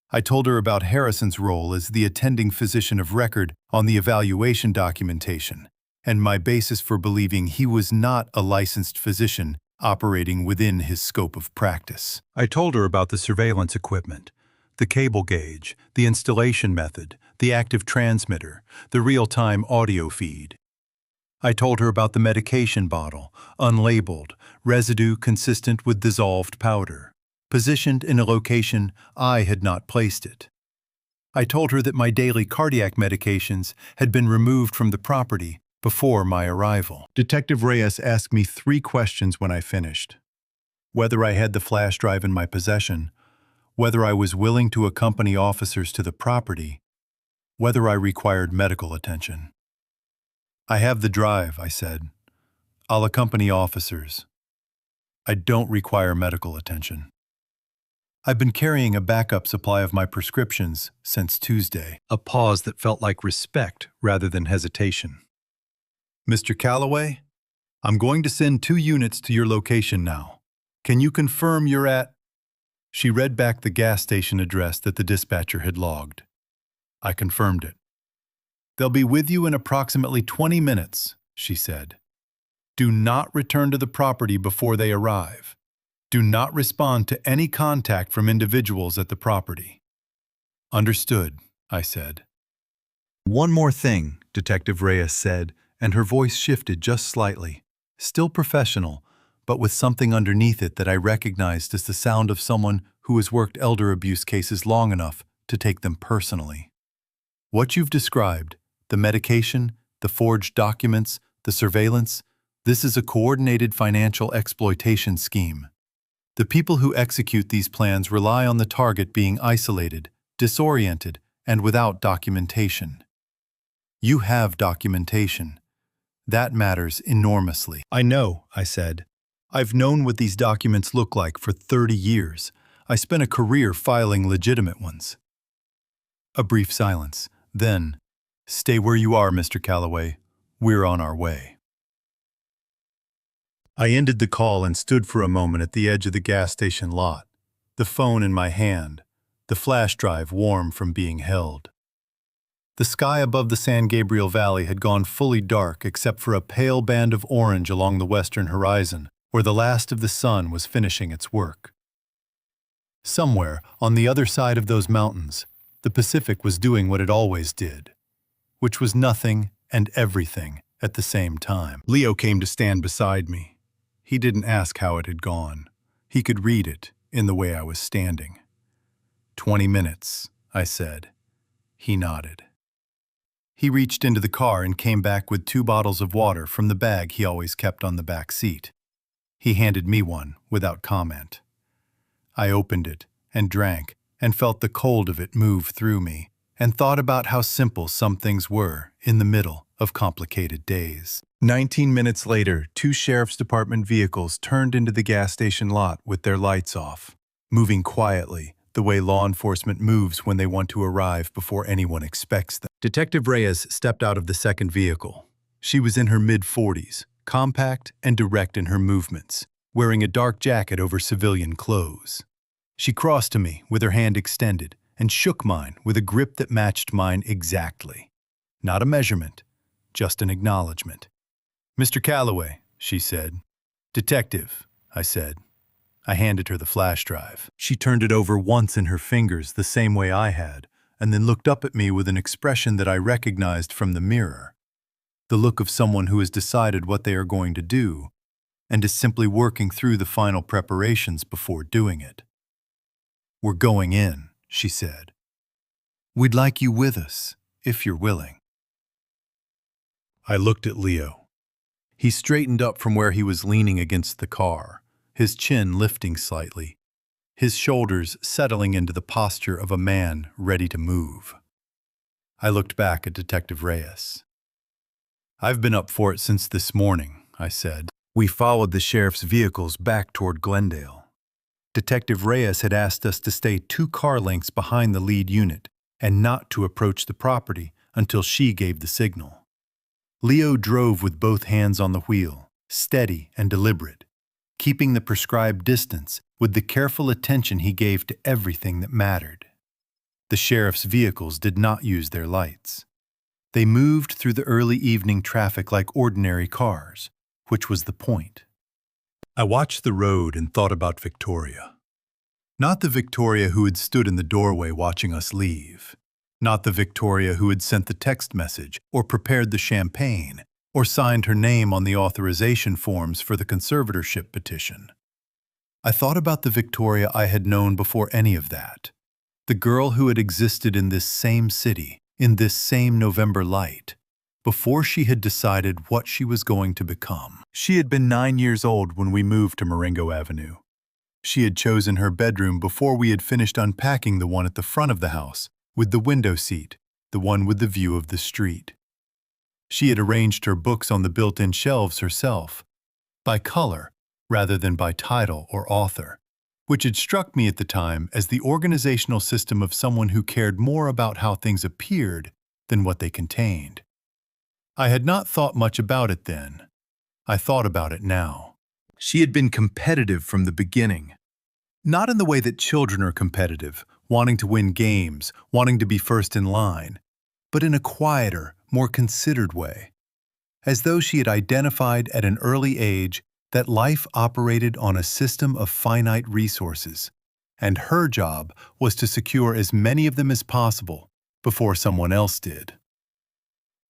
I told her about Harrison's role as the attending physician of record on the evaluation documentation and my basis for believing he was not a licensed physician operating within his scope of practice. I told her about the surveillance equipment, the cable gauge, the installation method, the active transmitter, the real-time audio feed. I told her about the medication bottle, unlabeled, residue consistent with dissolved powder, positioned in a location I had not placed it. I told her that my daily cardiac medications had been removed from the property before my arrival. Detective Reyes asked me 3 questions when I finished. Whether I had the flash drive in my possession, whether I was willing to accompany officers to the property, whether I required medical attention. "I have the drive," I said. "I'll accompany officers. I don't require medical attention. I've been carrying a backup supply of my prescriptions since Tuesday." A pause that felt like respect rather than hesitation. "Mr. Calloway, I'm going to send 2 units to your location now. Can you confirm you're at—" She read back the gas station address that the dispatcher had logged. I confirmed it. "They'll be with you in approximately 20 minutes, she said. "Do not return to the property before they arrive. Do not respond to any contact from individuals at the property." "Understood," I said. "One more thing," Detective Reyes said, and her voice shifted just slightly, still professional, but with something underneath it that I recognized as the sound of someone who has worked elder abuse cases long enough to take them personally. "What you've described, the medication, the forged documents, the surveillance, this is a coordinated financial exploitation scheme. The people who execute these plans rely on the target being isolated, disoriented, and without documentation. You have documentation. That matters enormously." "I know," I said. "I've known what these documents look like for 30 years. I spent a career filing legitimate ones." A brief silence. Then, "Stay where you are, Mr. Calloway. We're on our way." I ended the call and stood for a moment at the edge of the gas station lot, the phone in my hand, the flash drive warm from being held. The sky above the San Gabriel Valley had gone fully dark except for a pale band of orange along the western horizon, where the last of the sun was finishing its work. Somewhere, on the other side of those mountains, the Pacific was doing what it always did, which was nothing and everything at the same time. Leo came to stand beside me. He didn't ask how it had gone. He could read it in the way I was standing. 20 minutes, I said. He nodded. He reached into the car and came back with 2 bottles of water from the bag he always kept on the back seat. He handed me one without comment. I opened it and drank and felt the cold of it move through me and thought about how simple some things were in the middle of complicated days. 19 minutes later, 2 sheriff's department vehicles turned into the gas station lot with their lights off, moving quietly, the way law enforcement moves when they want to arrive before anyone expects them. Detective Reyes stepped out of the second vehicle. She was in her mid-40s, compact and direct in her movements, wearing a dark jacket over civilian clothes. She crossed to me with her hand extended and shook mine with a grip that matched mine exactly. Not a measurement, just an acknowledgement. "Mr. Calloway," she said. "Detective," I said. I handed her the flash drive. She turned it over once in her fingers the same way I had, and then looked up at me with an expression that I recognized from the mirror. The look of someone who has decided what they are going to do and is simply working through the final preparations before doing it. "We're going in," she said. "We'd like you with us, if you're willing." I looked at Leo. He straightened up from where he was leaning against the car, his chin lifting slightly, his shoulders settling into the posture of a man ready to move. I looked back at Detective Reyes. "I've been up for it since this morning," I said. We followed the sheriff's vehicles back toward Glendale. Detective Reyes had asked us to stay 2 car lengths behind the lead unit and not to approach the property until she gave the signal. Leo drove with both hands on the wheel, steady and deliberate, keeping the prescribed distance with the careful attention he gave to everything that mattered. The sheriff's vehicles did not use their lights. They moved through the early evening traffic like ordinary cars, which was the point. I watched the road and thought about Victoria. Not the Victoria who had stood in the doorway watching us leave. Not the Victoria who had sent the text message or prepared the champagne or signed her name on the authorization forms for the conservatorship petition. I thought about the Victoria I had known before any of that. The girl who had existed in this same city, in this same November light, before she had decided what she was going to become. She had been 9 years old when we moved to Marengo Avenue. She had chosen her bedroom before we had finished unpacking the one at the front of the house, with the window seat, the one with the view of the street. She had arranged her books on the built-in shelves herself, by color rather than by title or author, which had struck me at the time as the organizational system of someone who cared more about how things appeared than what they contained. I had not thought much about it then. I thought about it now. She had been competitive from the beginning. Not in the way that children are competitive, wanting to win games, wanting to be first in line, but in a quieter, more considered way, as though she had identified at an early age that life operated on a system of finite resources, and her job was to secure as many of them as possible before someone else did.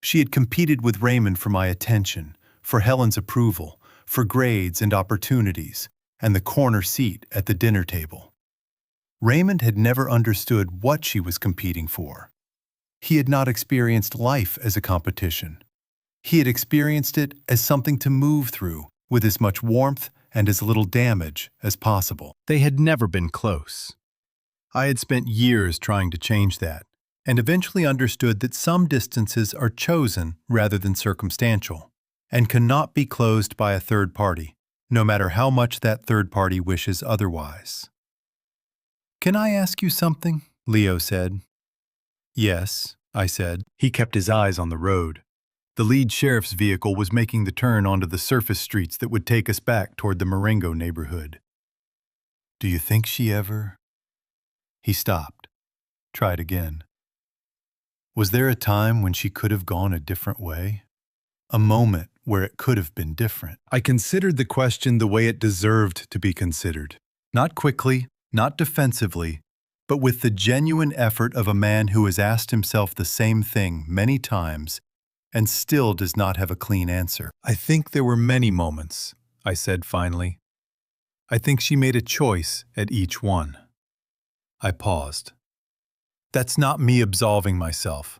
She had competed with Raymond for my attention, for Helen's approval, for grades and opportunities, and the corner seat at the dinner table. Raymond had never understood what she was competing for. He had not experienced life as a competition. He had experienced it as something to move through with as much warmth and as little damage as possible. They had never been close. I had spent years trying to change that, and eventually understood that some distances are chosen rather than circumstantial, and cannot be closed by a third party, no matter how much that third party wishes otherwise. "Can I ask you something?" Leo said. "Yes," I said. He kept his eyes on the road. The lead sheriff's vehicle was making the turn onto the surface streets that would take us back toward the Marengo neighborhood. "Do you think she ever—" He stopped. Tried again. "Was there a time when she could have gone a different way? A moment where it could have been different?" I considered the question the way it deserved to be considered. Not quickly, not defensively, but with the genuine effort of a man who has asked himself the same thing many times and still does not have a clean answer. "I think there were many moments," I said finally. "I think she made a choice at each one." I paused. That's not me absolving myself.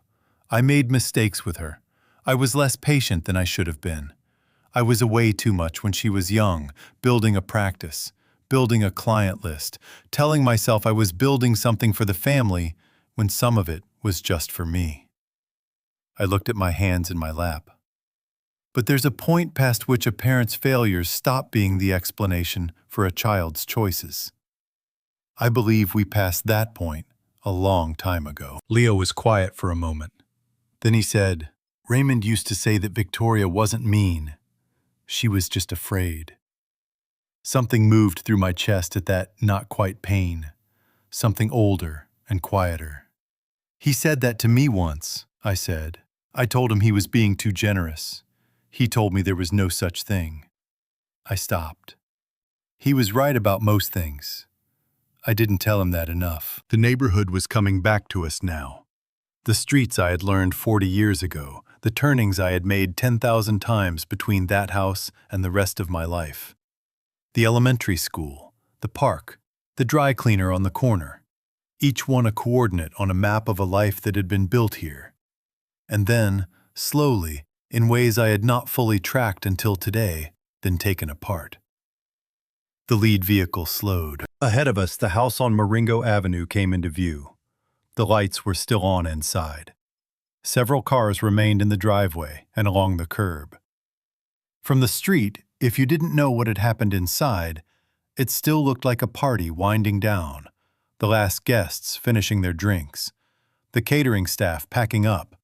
I made mistakes with her. I was less patient than I should have been. I was away too much when she was young, building a practice, building a client list, telling myself I was building something for the family when some of it was just for me. I looked at my hands in my lap. But there's a point past which a parent's failures stop being the explanation for a child's choices. I believe we passed that point a long time ago. Leo was quiet for a moment. Then he said, "Raymond used to say that Victoria wasn't mean. She was just afraid." Something moved through my chest at that not quite pain. Something older and quieter. "He said that to me once," I said. I told him he was being too generous. He told me there was no such thing. I stopped. He was right about most things. I didn't tell him that enough. The neighborhood was coming back to us now. The streets I had learned 40 years ago, the turnings I had made 10,000 times between that house and the rest of my life. The elementary school, the park, the dry cleaner on the corner, each one a coordinate on a map of a life that had been built here. And then, slowly, in ways I had not fully tracked until today, then taken apart. The lead vehicle slowed. Ahead of us, the house on Marengo Avenue came into view. The lights were still on inside. Several cars remained in the driveway and along the curb. From the street, if you didn't know what had happened inside, it still looked like a party winding down, the last guests finishing their drinks, the catering staff packing up,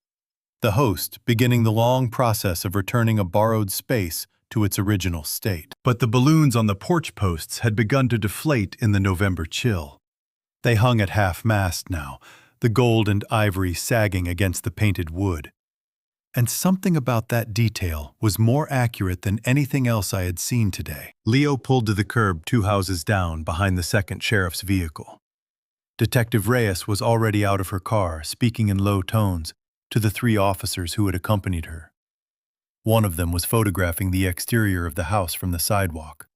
the host beginning the long process of returning a borrowed space to its original state. But the balloons on the porch posts had begun to deflate in the November chill. They hung at half-mast now, the gold and ivory sagging against the painted wood. And something about that detail was more accurate than anything else I had seen today. Leo pulled to the curb 2 houses down behind the second sheriff's vehicle. Detective Reyes was already out of her car, speaking in low tones to the 3 officers who had accompanied her. One of them was photographing the exterior of the house from the sidewalk.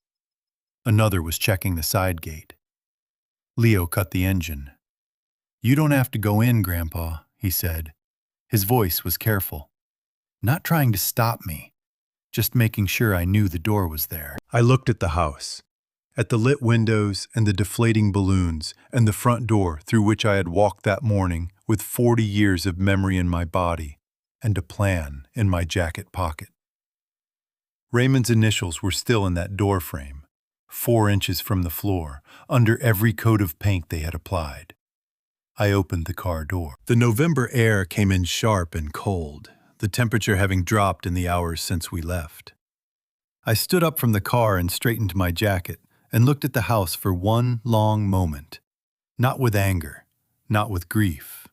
Another was checking the side gate. Leo cut the engine. "You don't have to go in, Grandpa," he said. His voice was careful. "Not trying to stop me, just making sure I knew the door was there." I looked at the house, at the lit windows and the deflating balloons and the front door through which I had walked that morning with 40 years of memory in my body and a plan in my jacket pocket. Raymond's initials were still in that door frame, 4 inches from the floor, under every coat of paint they had applied. I opened the car door. The November air came in sharp and cold, the temperature having dropped in the hours since we left. I stood up from the car and straightened my jacket and looked at the house for one long moment, not with anger, not with grief,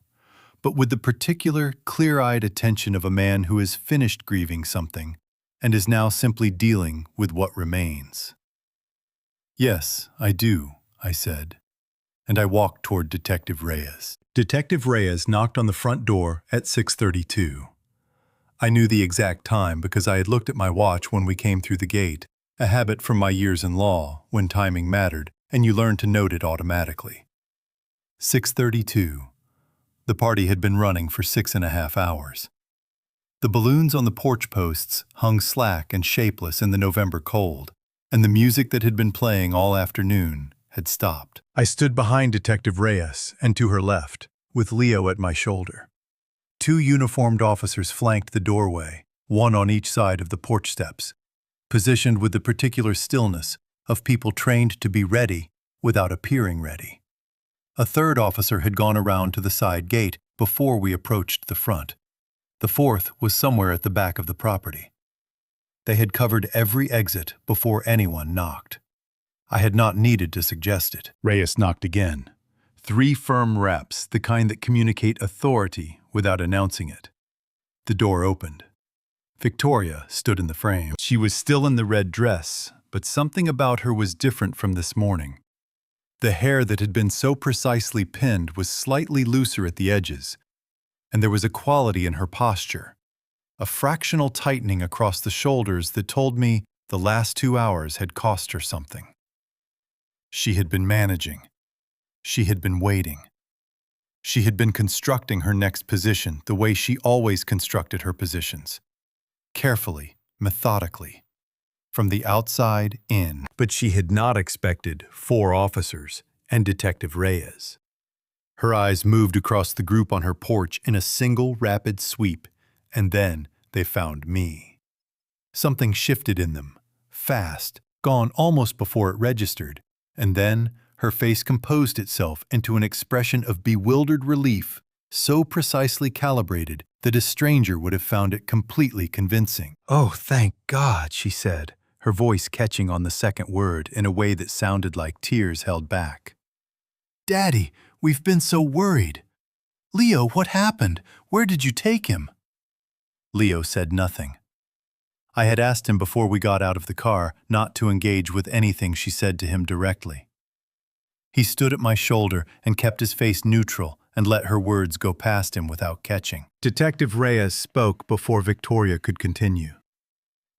but with the particular, clear-eyed attention of a man who has finished grieving something and is now simply dealing with what remains. "Yes, I do," I said, and I walked toward Detective Reyes. Detective Reyes knocked on the front door at 6:32. I knew the exact time because I had looked at my watch when we came through the gate, a habit from my years in law when timing mattered and you learned to note it automatically. 6:32. The party had been running for 6.5 hours. The balloons on the porch posts hung slack and shapeless in the November cold, and the music that had been playing all afternoon had stopped. I stood behind Detective Reyes and to her left, with Leo at my shoulder. 2 uniformed officers flanked the doorway, one on each side of the porch steps, positioned with the particular stillness of people trained to be ready without appearing ready. A 3rd officer had gone around to the side gate before we approached the front. The 4th was somewhere at the back of the property. They had covered every exit before anyone knocked. I had not needed to suggest it. Reyes knocked again. 3 firm raps, the kind that communicate authority without announcing it. The door opened. Victoria stood in the frame. She was still in the red dress, but something about her was different from this morning. The hair that had been so precisely pinned was slightly looser at the edges, and there was a quality in her posture, a fractional tightening across the shoulders that told me the last 2 hours had cost her something. She had been managing. She had been waiting. She had been constructing her next position the way she always constructed her positions. Carefully, methodically, from the outside in. But she had not expected 4 officers and Detective Reyes. Her eyes moved across the group on her porch in a single rapid sweep, and then they found me. Something shifted in them, fast, gone almost before it registered, and then her face composed itself into an expression of bewildered relief, so precisely calibrated that a stranger would have found it completely convincing. "Oh, thank God," she said, her voice catching on the second word in a way that sounded like tears held back. "Daddy, we've been so worried. Leo, what happened? Where did you take him?" Leo said nothing. I had asked him before we got out of the car not to engage with anything she said to him directly. He stood at my shoulder and kept his face neutral and let her words go past him without catching. Detective Reyes spoke before Victoria could continue.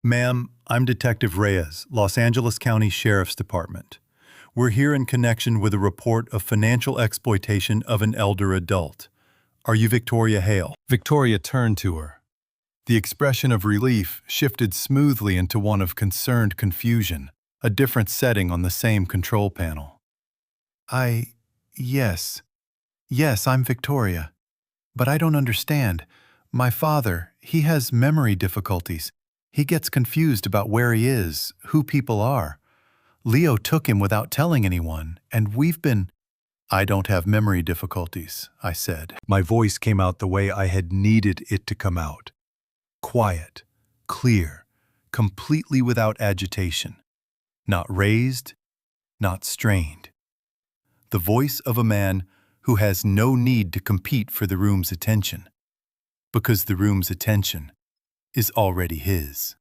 "Ma'am, I'm Detective Reyes, Los Angeles County Sheriff's Department. We're here in connection with a report of financial exploitation of an elder adult. Are you Victoria Hale?" Victoria turned to her. The expression of relief shifted smoothly into one of concerned confusion, a different setting on the same control panel. Yes, I'm Victoria. But I don't understand. My father, he has memory difficulties. He gets confused about where he is, who people are. Leo took him without telling anyone, and we've been— "I don't have memory difficulties," I said. My voice came out the way I had needed it to come out. Quiet, clear, completely without agitation. Not raised, not strained. The voice of a man who has no need to compete for the room's attention, because the room's attention is already his.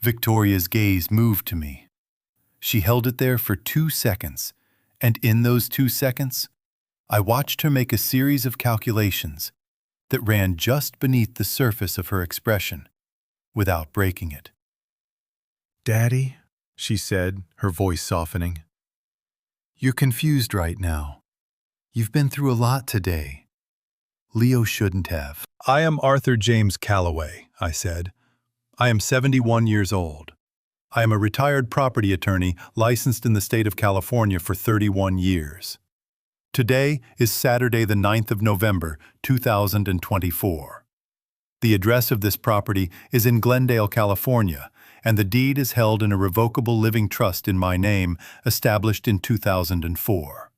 Victoria's gaze moved to me. She held it there for 2 seconds, and in those 2 seconds, I watched her make a series of calculations that ran just beneath the surface of her expression, without breaking it. "Daddy," she said, her voice softening, "you're confused right now. You've been through a lot today. Leo shouldn't have." "I am Arthur James Calloway," I said. "I am 71 years old. I am a retired property attorney licensed in the state of California for 31 years. Today is Saturday the 9th of November, 2024. The address of this property is in Glendale, California, and the deed is held in a revocable living trust in my name, established in 2004.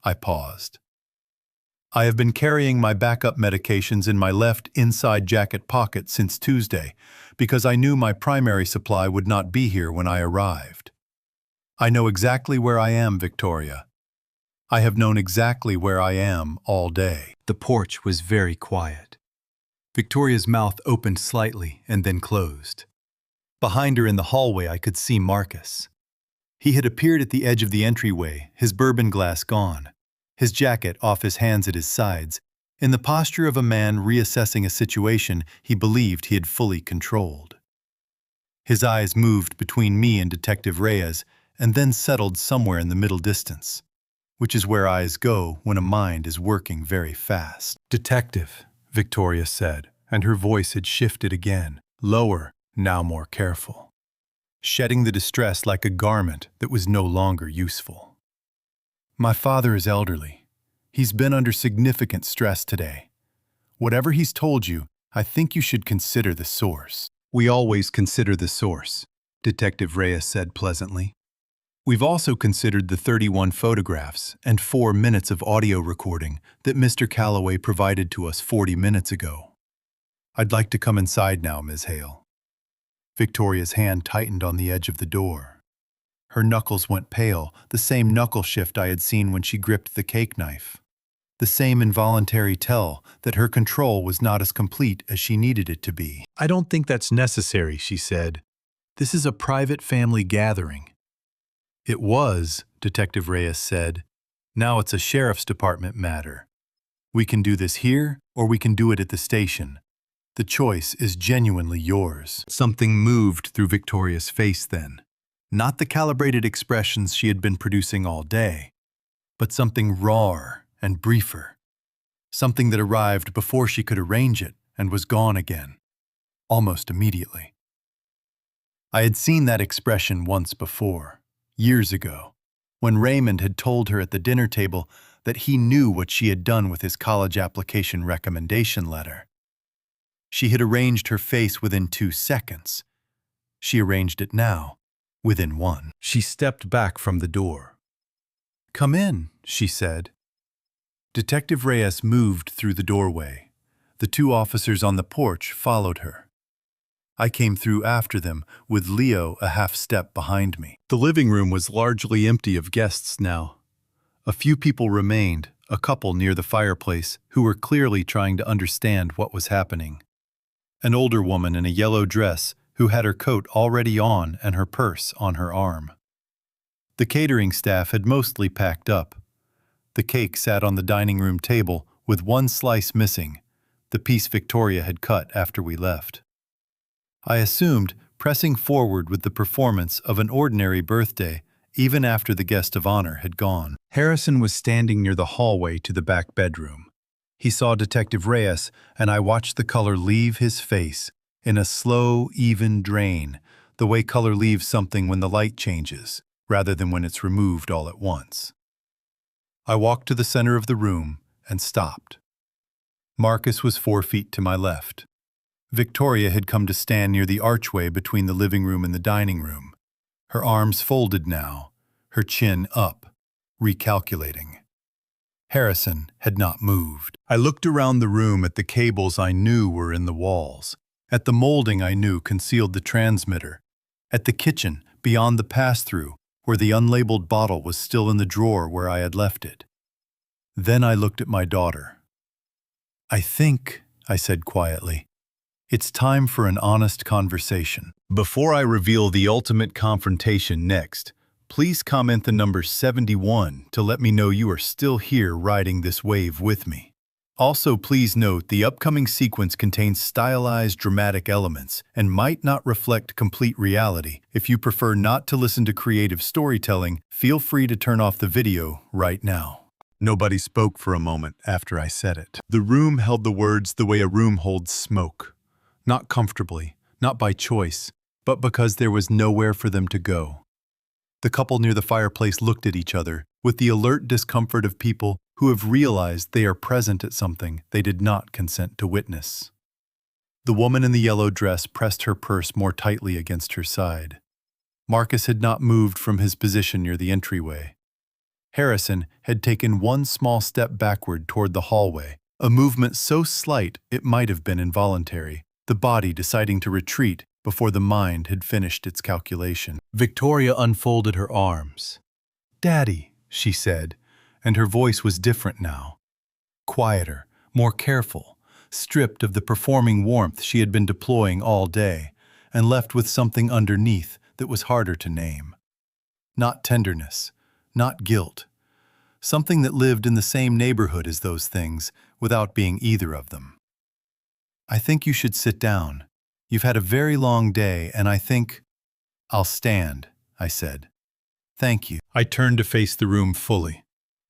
I paused. "I have been carrying my backup medications in my left inside jacket pocket since Tuesday because I knew my primary supply would not be here when I arrived. I know exactly where I am, Victoria. I have known exactly where I am all day." The porch was very quiet. Victoria's mouth opened slightly and then closed. Behind her in the hallway I could see Marcus. He had appeared at the edge of the entryway, his bourbon glass gone, his jacket off his hands at his sides, in the posture of a man reassessing a situation he believed he had fully controlled. His eyes moved between me and Detective Reyes and then settled somewhere in the middle distance, which is where eyes go when a mind is working very fast. "Detective," Victoria said, and her voice had shifted again, lower, now more careful, shedding the distress like a garment that was no longer useful. "My father is elderly. He's been under significant stress today. Whatever he's told you, I think you should consider the source." "We always consider the source," Detective Reyes said pleasantly. "We've also considered the 31 photographs and 4 minutes of audio recording that Mr. Calloway provided to us 40 minutes ago. I'd like to come inside now, Ms. Hale." Victoria's hand tightened on the edge of the door. Her knuckles went pale, the same knuckle shift I had seen when she gripped the cake knife. The same involuntary tell that her control was not as complete as she needed it to be. "I don't think that's necessary," she said. "This is a private family gathering." "It was," Detective Reyes said. "Now it's a sheriff's department matter. We can do this here, or we can do it at the station. The choice is genuinely yours." Something moved through Victoria's face then. Not the calibrated expressions she had been producing all day, but something rawer and briefer. Something that arrived before she could arrange it and was gone again, almost immediately. I had seen that expression once before, years ago, when Raymond had told her at the dinner table that he knew what she had done with his college application recommendation letter. She had arranged her face within 2 seconds. She arranged it now, within 1. She stepped back from the door. "Come in," she said. Detective Reyes moved through the doorway. The 2 officers on the porch followed her. I came through after them, with Leo a half step behind me. The living room was largely empty of guests now. A few people remained, a couple near the fireplace, who were clearly trying to understand what was happening. an older woman in a yellow dress who had her coat already on and her purse on her arm. The catering staff had mostly packed up. The cake sat on the dining room table with one slice missing, the piece Victoria had cut after we left. I assumed pressing forward with the performance of an ordinary birthday even after the guest of honor had gone. Harrison was standing near the hallway to the back bedroom. He saw Detective Reyes, and I watched the color leave his face in a slow, even drain, the way color leaves something when the light changes, rather than when it's removed all at once. I walked to the center of the room and stopped. Marcus was 4 feet to my left. Victoria had come to stand near the archway between the living room and the dining room, her arms folded now, her chin up, recalculating. Harrison had not moved. I looked around the room at the cables I knew were in the walls, at the molding I knew concealed the transmitter, at the kitchen beyond the pass-through where the unlabeled bottle was still in the drawer where I had left it. Then I looked at my daughter. "I think," I said quietly, "it's time for an honest conversation." Before I reveal the ultimate confrontation next, please comment the number 71 to let me know you are still here riding this wave with me. Also, please note the upcoming sequence contains stylized dramatic elements and might not reflect complete reality. If you prefer not to listen to creative storytelling, feel free to turn off the video right now. Nobody spoke for a moment after I said it. The room held the words the way a room holds smoke. Not comfortably, not by choice, but because there was nowhere for them to go. The couple near the fireplace looked at each other with the alert discomfort of people who have realized they are present at something they did not consent to witness. The woman in the yellow dress pressed her purse more tightly against her side. Marcus had not moved from his position near the entryway. Harrison had taken one small step backward toward the hallway, a movement so slight it might have been involuntary, the body deciding to retreat before the mind had finished its calculation. Victoria unfolded her arms. "Daddy," she said, and her voice was different now. Quieter, more careful, stripped of the performing warmth she had been deploying all day, and left with something underneath that was harder to name. Not tenderness, not guilt. Something that lived in the same neighborhood as those things, without being either of them. "I think you should sit down. You've had a very long day, and I think—" "I'll stand," I said. "Thank you." I turned to face the room fully.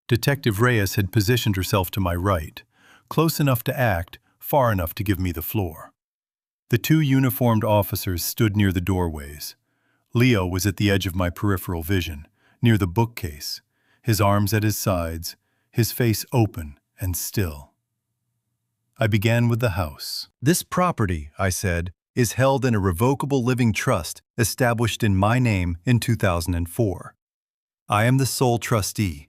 Detective Reyes had positioned herself to my right, close enough to act, far enough to give me the floor. The two uniformed officers stood near the doorways. Leo was at the edge of my peripheral vision, near the bookcase, his arms at his sides, his face open and still. I began with the house. "This property," I said, "is held in a revocable living trust established in my name in 2004. I am the sole trustee.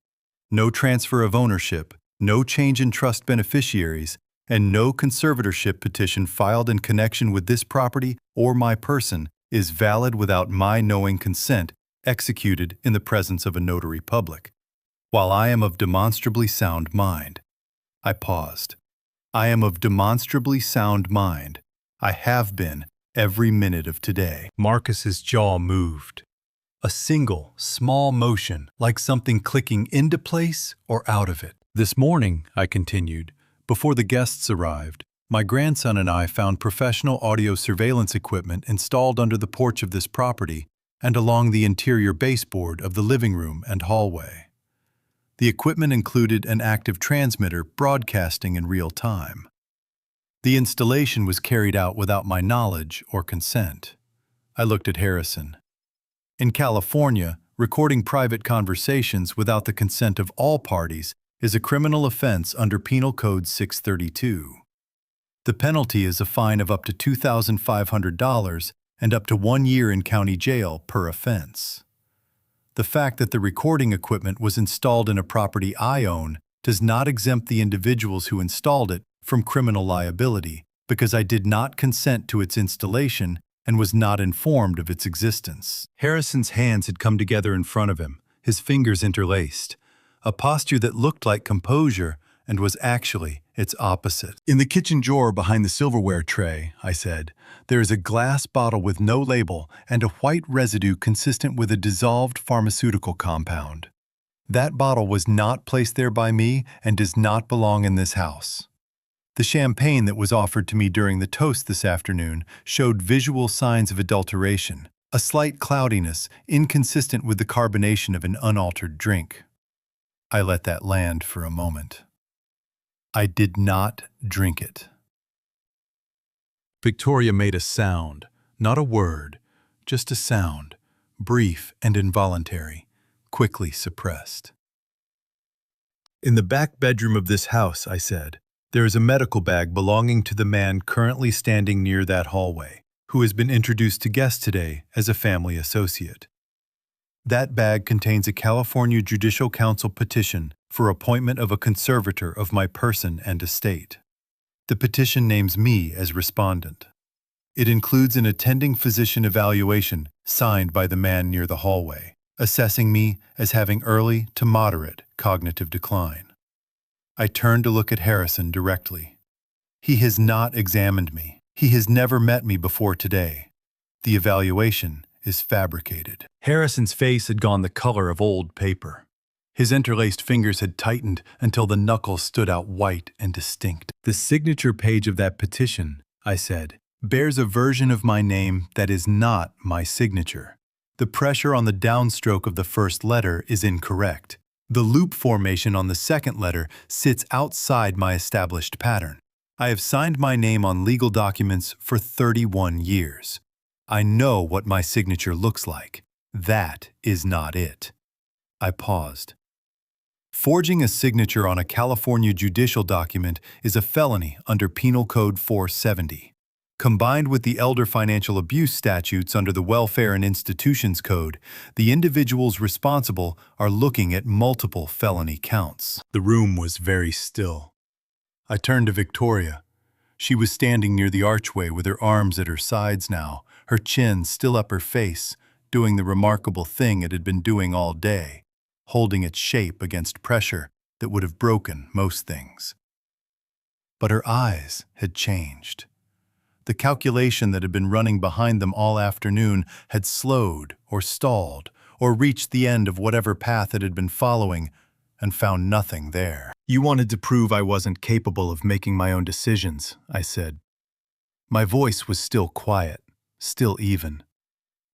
No transfer of ownership, no change in trust beneficiaries, and no conservatorship petition filed in connection with this property or my person is valid without my knowing consent, executed in the presence of a notary public. While I am of demonstrably sound mind." I paused. "I am of demonstrably sound mind. I have been every minute of today." Marcus's jaw moved. A single, small motion, like something clicking into place or out of it. "This morning," I continued, "before the guests arrived, my grandson and I found professional audio surveillance equipment installed under the porch of this property and along the interior baseboard of the living room and hallway. The equipment included an active transmitter broadcasting in real time. The installation was carried out without my knowledge or consent." I looked at Harrison. "In California, recording private conversations without the consent of all parties is a criminal offense under Penal Code 632. The penalty is a fine of up to $2,500 and up to 1 year in county jail per offense. The fact that the recording equipment was installed in a property I own does not exempt the individuals who installed it from criminal liability because I did not consent to its installation and was not informed of its existence." Harrison's hands had come together in front of him, his fingers interlaced, a posture that looked like composure and was actually its opposite. In the kitchen drawer behind the silverware tray, I said, there is a glass bottle with no label and a white residue consistent with a dissolved pharmaceutical compound. That bottle was not placed there by me and does not belong in this house. The champagne that was offered to me during the toast this afternoon showed visual signs of adulteration, a slight cloudiness inconsistent with the carbonation of an unaltered drink. I let that land for a moment. I did not drink it. Victoria made a sound, not a word, just a sound, brief and involuntary, quickly suppressed. In the back bedroom of this house, I said, there is a medical bag belonging to the man currently standing near that hallway, who has been introduced to guests today as a family associate. That bag contains a California Judicial Council petition for appointment of a conservator of my person and estate. The petition names me as respondent. It includes an attending physician evaluation signed by the man near the hallway, assessing me as having early to moderate cognitive decline. I turned to look at Harrison directly. He has not examined me. He has never met me before today. The evaluation is fabricated. Harrison's face had gone the color of old paper. His interlaced fingers had tightened until the knuckles stood out white and distinct. The signature page of that petition, I said, bears a version of my name that is not my signature. The pressure on the downstroke of the first letter is incorrect. The loop formation on the second letter sits outside my established pattern. I have signed my name on legal documents for 31 years. I know what my signature looks like. That is not it. I paused. Forging a signature on a California judicial document is a felony under Penal Code 470. Combined with the elder financial abuse statutes under the Welfare and Institutions Code, the individuals responsible are looking at multiple felony counts. The room was very still. I turned to Victoria. She was standing near the archway with her arms at her sides now, her chin still up her face, doing the remarkable thing it had been doing all day, holding its shape against pressure that would have broken most things. But her eyes had changed. The calculation that had been running behind them all afternoon had slowed or stalled or reached the end of whatever path it had been following and found nothing there. You wanted to prove I wasn't capable of making my own decisions, I said. My voice was still quiet, still even.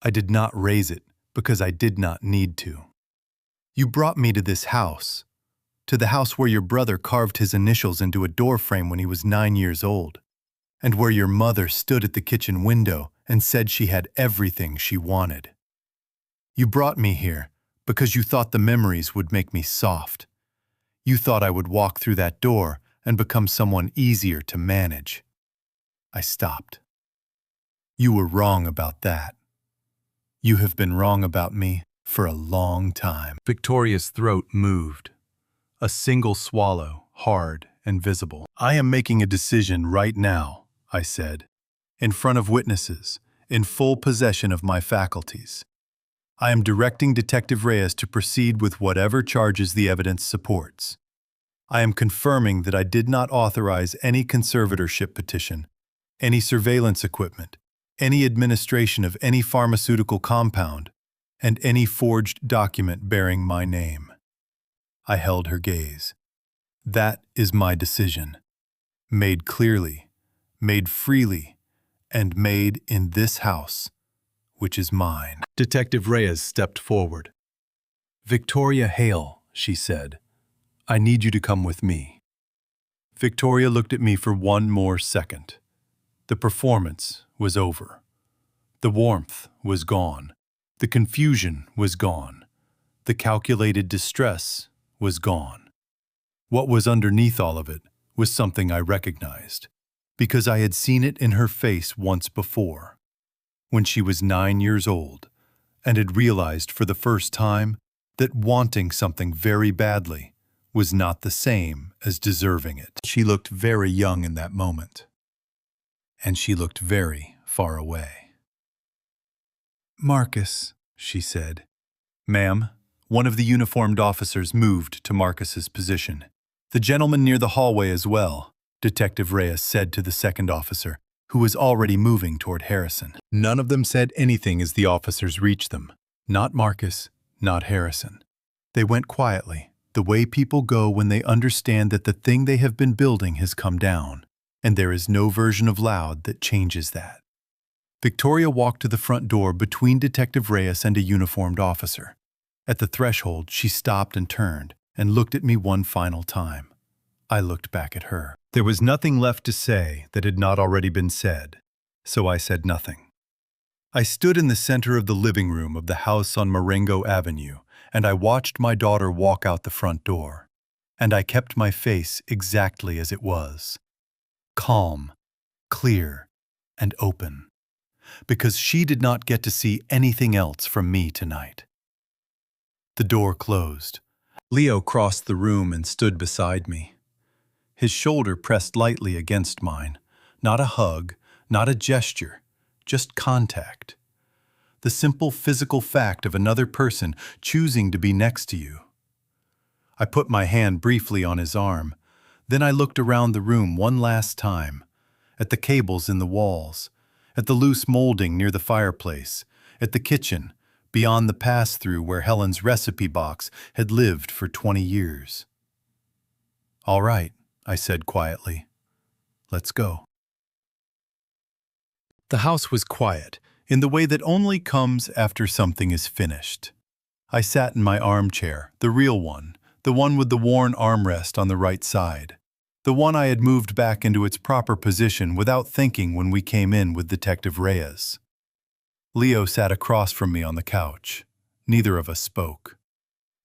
I did not raise it because I did not need to. You brought me to this house, to the house where your brother carved his initials into a doorframe when he was 9 years old, and where your mother stood at the kitchen window and said she had everything she wanted. You brought me here because you thought the memories would make me soft. You thought I would walk through that door and become someone easier to manage. I stopped. You were wrong about that. You have been wrong about me for a long time. Victoria's throat moved. A single swallow, hard and visible. I am making a decision right now, I said, in front of witnesses, in full possession of my faculties. I am directing Detective Reyes to proceed with whatever charges the evidence supports. I am confirming that I did not authorize any conservatorship petition, any surveillance equipment, any administration of any pharmaceutical compound, and any forged document bearing my name. I held her gaze. That is my decision. Made clearly, made freely, and made in this house, which is mine. Detective Reyes stepped forward. Victoria Hale, she said, I need you to come with me. Victoria looked at me for one more second. The performance was over. The warmth was gone. The confusion was gone. The calculated distress was gone. What was underneath all of it was something I recognized, because I had seen it in her face once before, when she was 9 years old, and had realized for the first time that wanting something very badly was not the same as deserving it. She looked very young in that moment, and she looked very far away. Marcus, she said. Ma'am, one of the uniformed officers moved to Marcus's position. The gentleman near the hallway as well, Detective Reyes said to the second officer, who was already moving toward Harrison. None of them said anything as the officers reached them. Not Marcus, not Harrison. They went quietly, the way people go when they understand that the thing they have been building has come down, and there is no version of loud that changes that. Victoria walked to the front door between Detective Reyes and a uniformed officer. At the threshold, she stopped and turned and looked at me one final time. I looked back at her. There was nothing left to say that had not already been said, so I said nothing. I stood in the center of the living room of the house on Marengo Avenue, and I watched my daughter walk out the front door. And I kept my face exactly as it was. Calm, clear, and open. Because she did not get to see anything else from me tonight. The door closed. Leo crossed the room and stood beside me. His shoulder pressed lightly against mine. Not a hug, not a gesture, just contact. The simple physical fact of another person choosing to be next to you. I put my hand briefly on his arm. Then I looked around the room one last time, at the cables in the walls, at the loose molding near the fireplace, at the kitchen, beyond the pass-through where Helen's recipe box had lived for 20 years. "All right," I said quietly. "Let's go." The house was quiet, in the way that only comes after something is finished. I sat in my armchair, the real one, the one with the worn armrest on the right side, the one I had moved back into its proper position without thinking when we came in with Detective Reyes. Leo sat across from me on the couch. Neither of us spoke.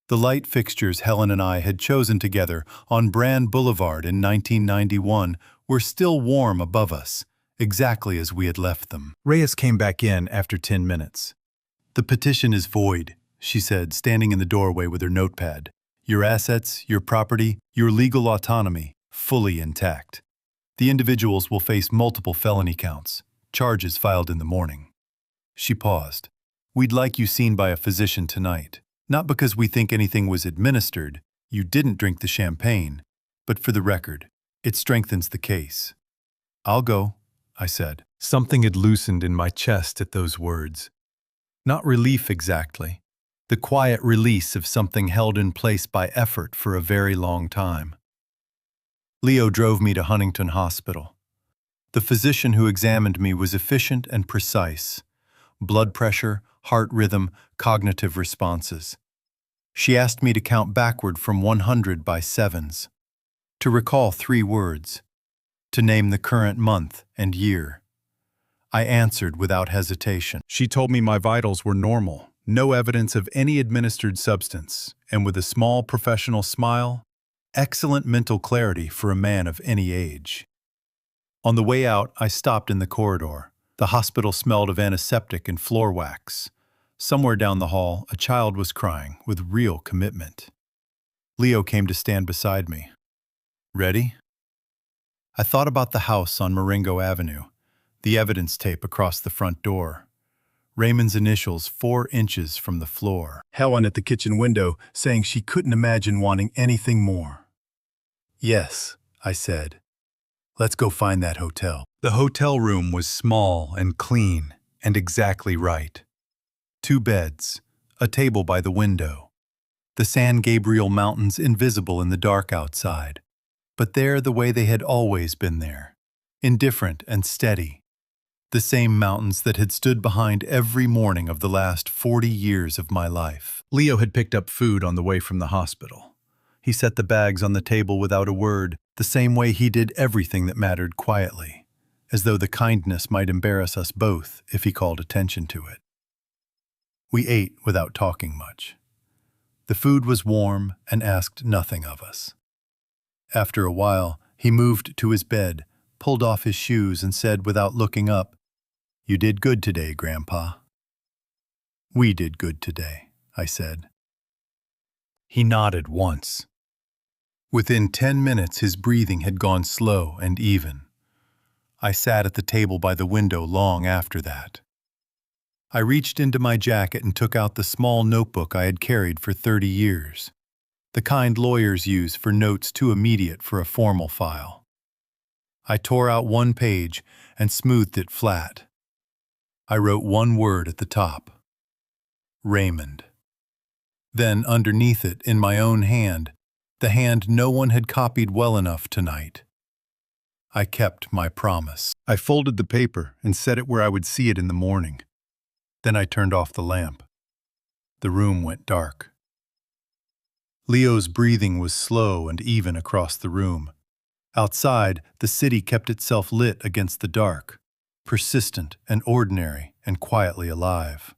The light fixtures Helen and I had chosen together on Brand Boulevard in 1991 were still warm above us, exactly as we had left them. Reyes came back in after 10 minutes. "The petition is void," she said, standing in the doorway with her notepad. "Your assets, your property, your legal autonomy, fully intact. The individuals will face multiple felony counts, charges filed in the morning." She paused. "We'd like you seen by a physician tonight. Not because we think anything was administered, you didn't drink the champagne, but for the record, it strengthens the case." "I'll go," I said. Something had loosened in my chest at those words. Not relief exactly. The quiet release of something held in place by effort for a very long time. Leo drove me to Huntington Hospital. The physician who examined me was efficient and precise. Blood pressure, heart rhythm, cognitive responses. She asked me to count backward from 100 by sevens, to recall 3 words, to name the current month and year. I answered without hesitation. She told me my vitals were normal, no evidence of any administered substance, and with a small professional smile, excellent mental clarity for a man of any age. On the way out, I stopped in the corridor. The hospital smelled of antiseptic and floor wax. Somewhere down the hall, a child was crying with real commitment. Leo came to stand beside me. "Ready?" I thought about the house on Marengo Avenue, the evidence tape across the front door, Raymond's initials 4 inches from the floor, Helen at the kitchen window saying she couldn't imagine wanting anything more. "Yes," I said. "Let's go find that hotel." The hotel room was small and clean and exactly right. 2 beds, a table by the window. The San Gabriel Mountains invisible in the dark outside, but there the way they had always been there, indifferent and steady. The same mountains that had stood behind every morning of the last 40 years of my life. Leo had picked up food on the way from the hospital. He set the bags on the table without a word, the same way he did everything that mattered quietly, as though the kindness might embarrass us both if he called attention to it. We ate without talking much. The food was warm and asked nothing of us. After a while, he moved to his bed, pulled off his shoes, and said without looking up, "You did good today, Grandpa." "We did good today," I said. He nodded once. Within 10 minutes, his breathing had gone slow and even. I sat at the table by the window long after that. I reached into my jacket and took out the small notebook I had carried for 30 years. the kind lawyers use for notes too immediate for a formal file. I tore out one page and smoothed it flat. I wrote one word at the top: Raymond. Then, underneath it, in my own hand, the hand no one had copied well enough tonight, I kept my promise. I folded the paper and set it where I would see it in the morning. Then I turned off the lamp. The room went dark. Leo's breathing was slow and even across the room. Outside, the city kept itself lit against the dark, persistent and ordinary and quietly alive.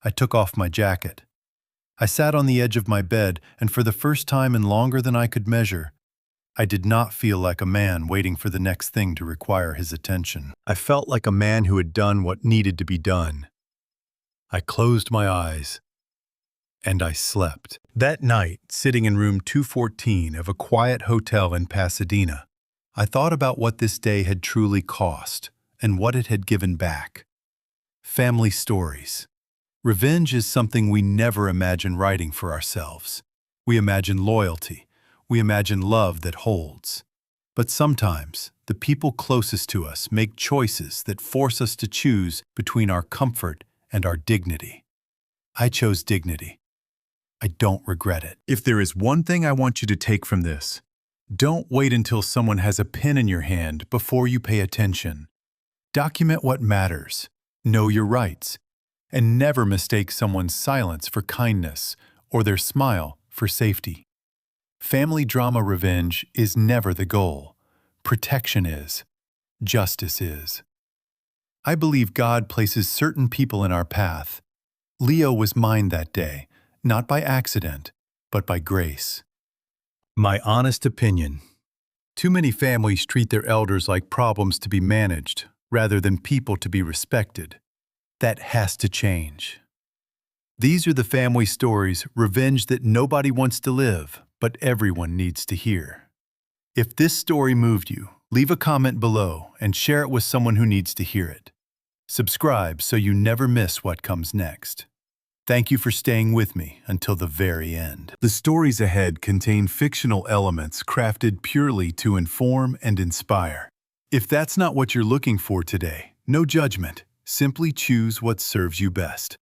I took off my jacket. I sat on the edge of my bed, and for the first time in longer than I could measure, I did not feel like a man waiting for the next thing to require his attention. I felt like a man who had done what needed to be done. I closed my eyes, and I slept. That night, sitting in room 214 of a quiet hotel in Pasadena, I thought about what this day had truly cost and what it had given back. Family stories. Revenge is something we never imagine writing for ourselves. We imagine loyalty. We imagine love that holds. But sometimes, the people closest to us make choices that force us to choose between our comfort and our dignity. I chose dignity. I don't regret it. If there is one thing I want you to take from this, don't wait until someone has a pen in your hand before you pay attention. Document what matters, know your rights, and never mistake someone's silence for kindness or their smile for safety. Family drama revenge is never the goal. Protection is. Justice is. I believe God places certain people in our path. Leo was mine that day, not by accident, but by grace. My honest opinion. Too many families treat their elders like problems to be managed, rather than people to be respected. That has to change. These are the family stories, revenge that nobody wants to live, but everyone needs to hear. If this story moved you, leave a comment below and share it with someone who needs to hear it. Subscribe so you never miss what comes next. Thank you for staying with me until the very end. The stories ahead contain fictional elements crafted purely to inform and inspire. If that's not what you're looking for today, no judgment. Simply choose what serves you best.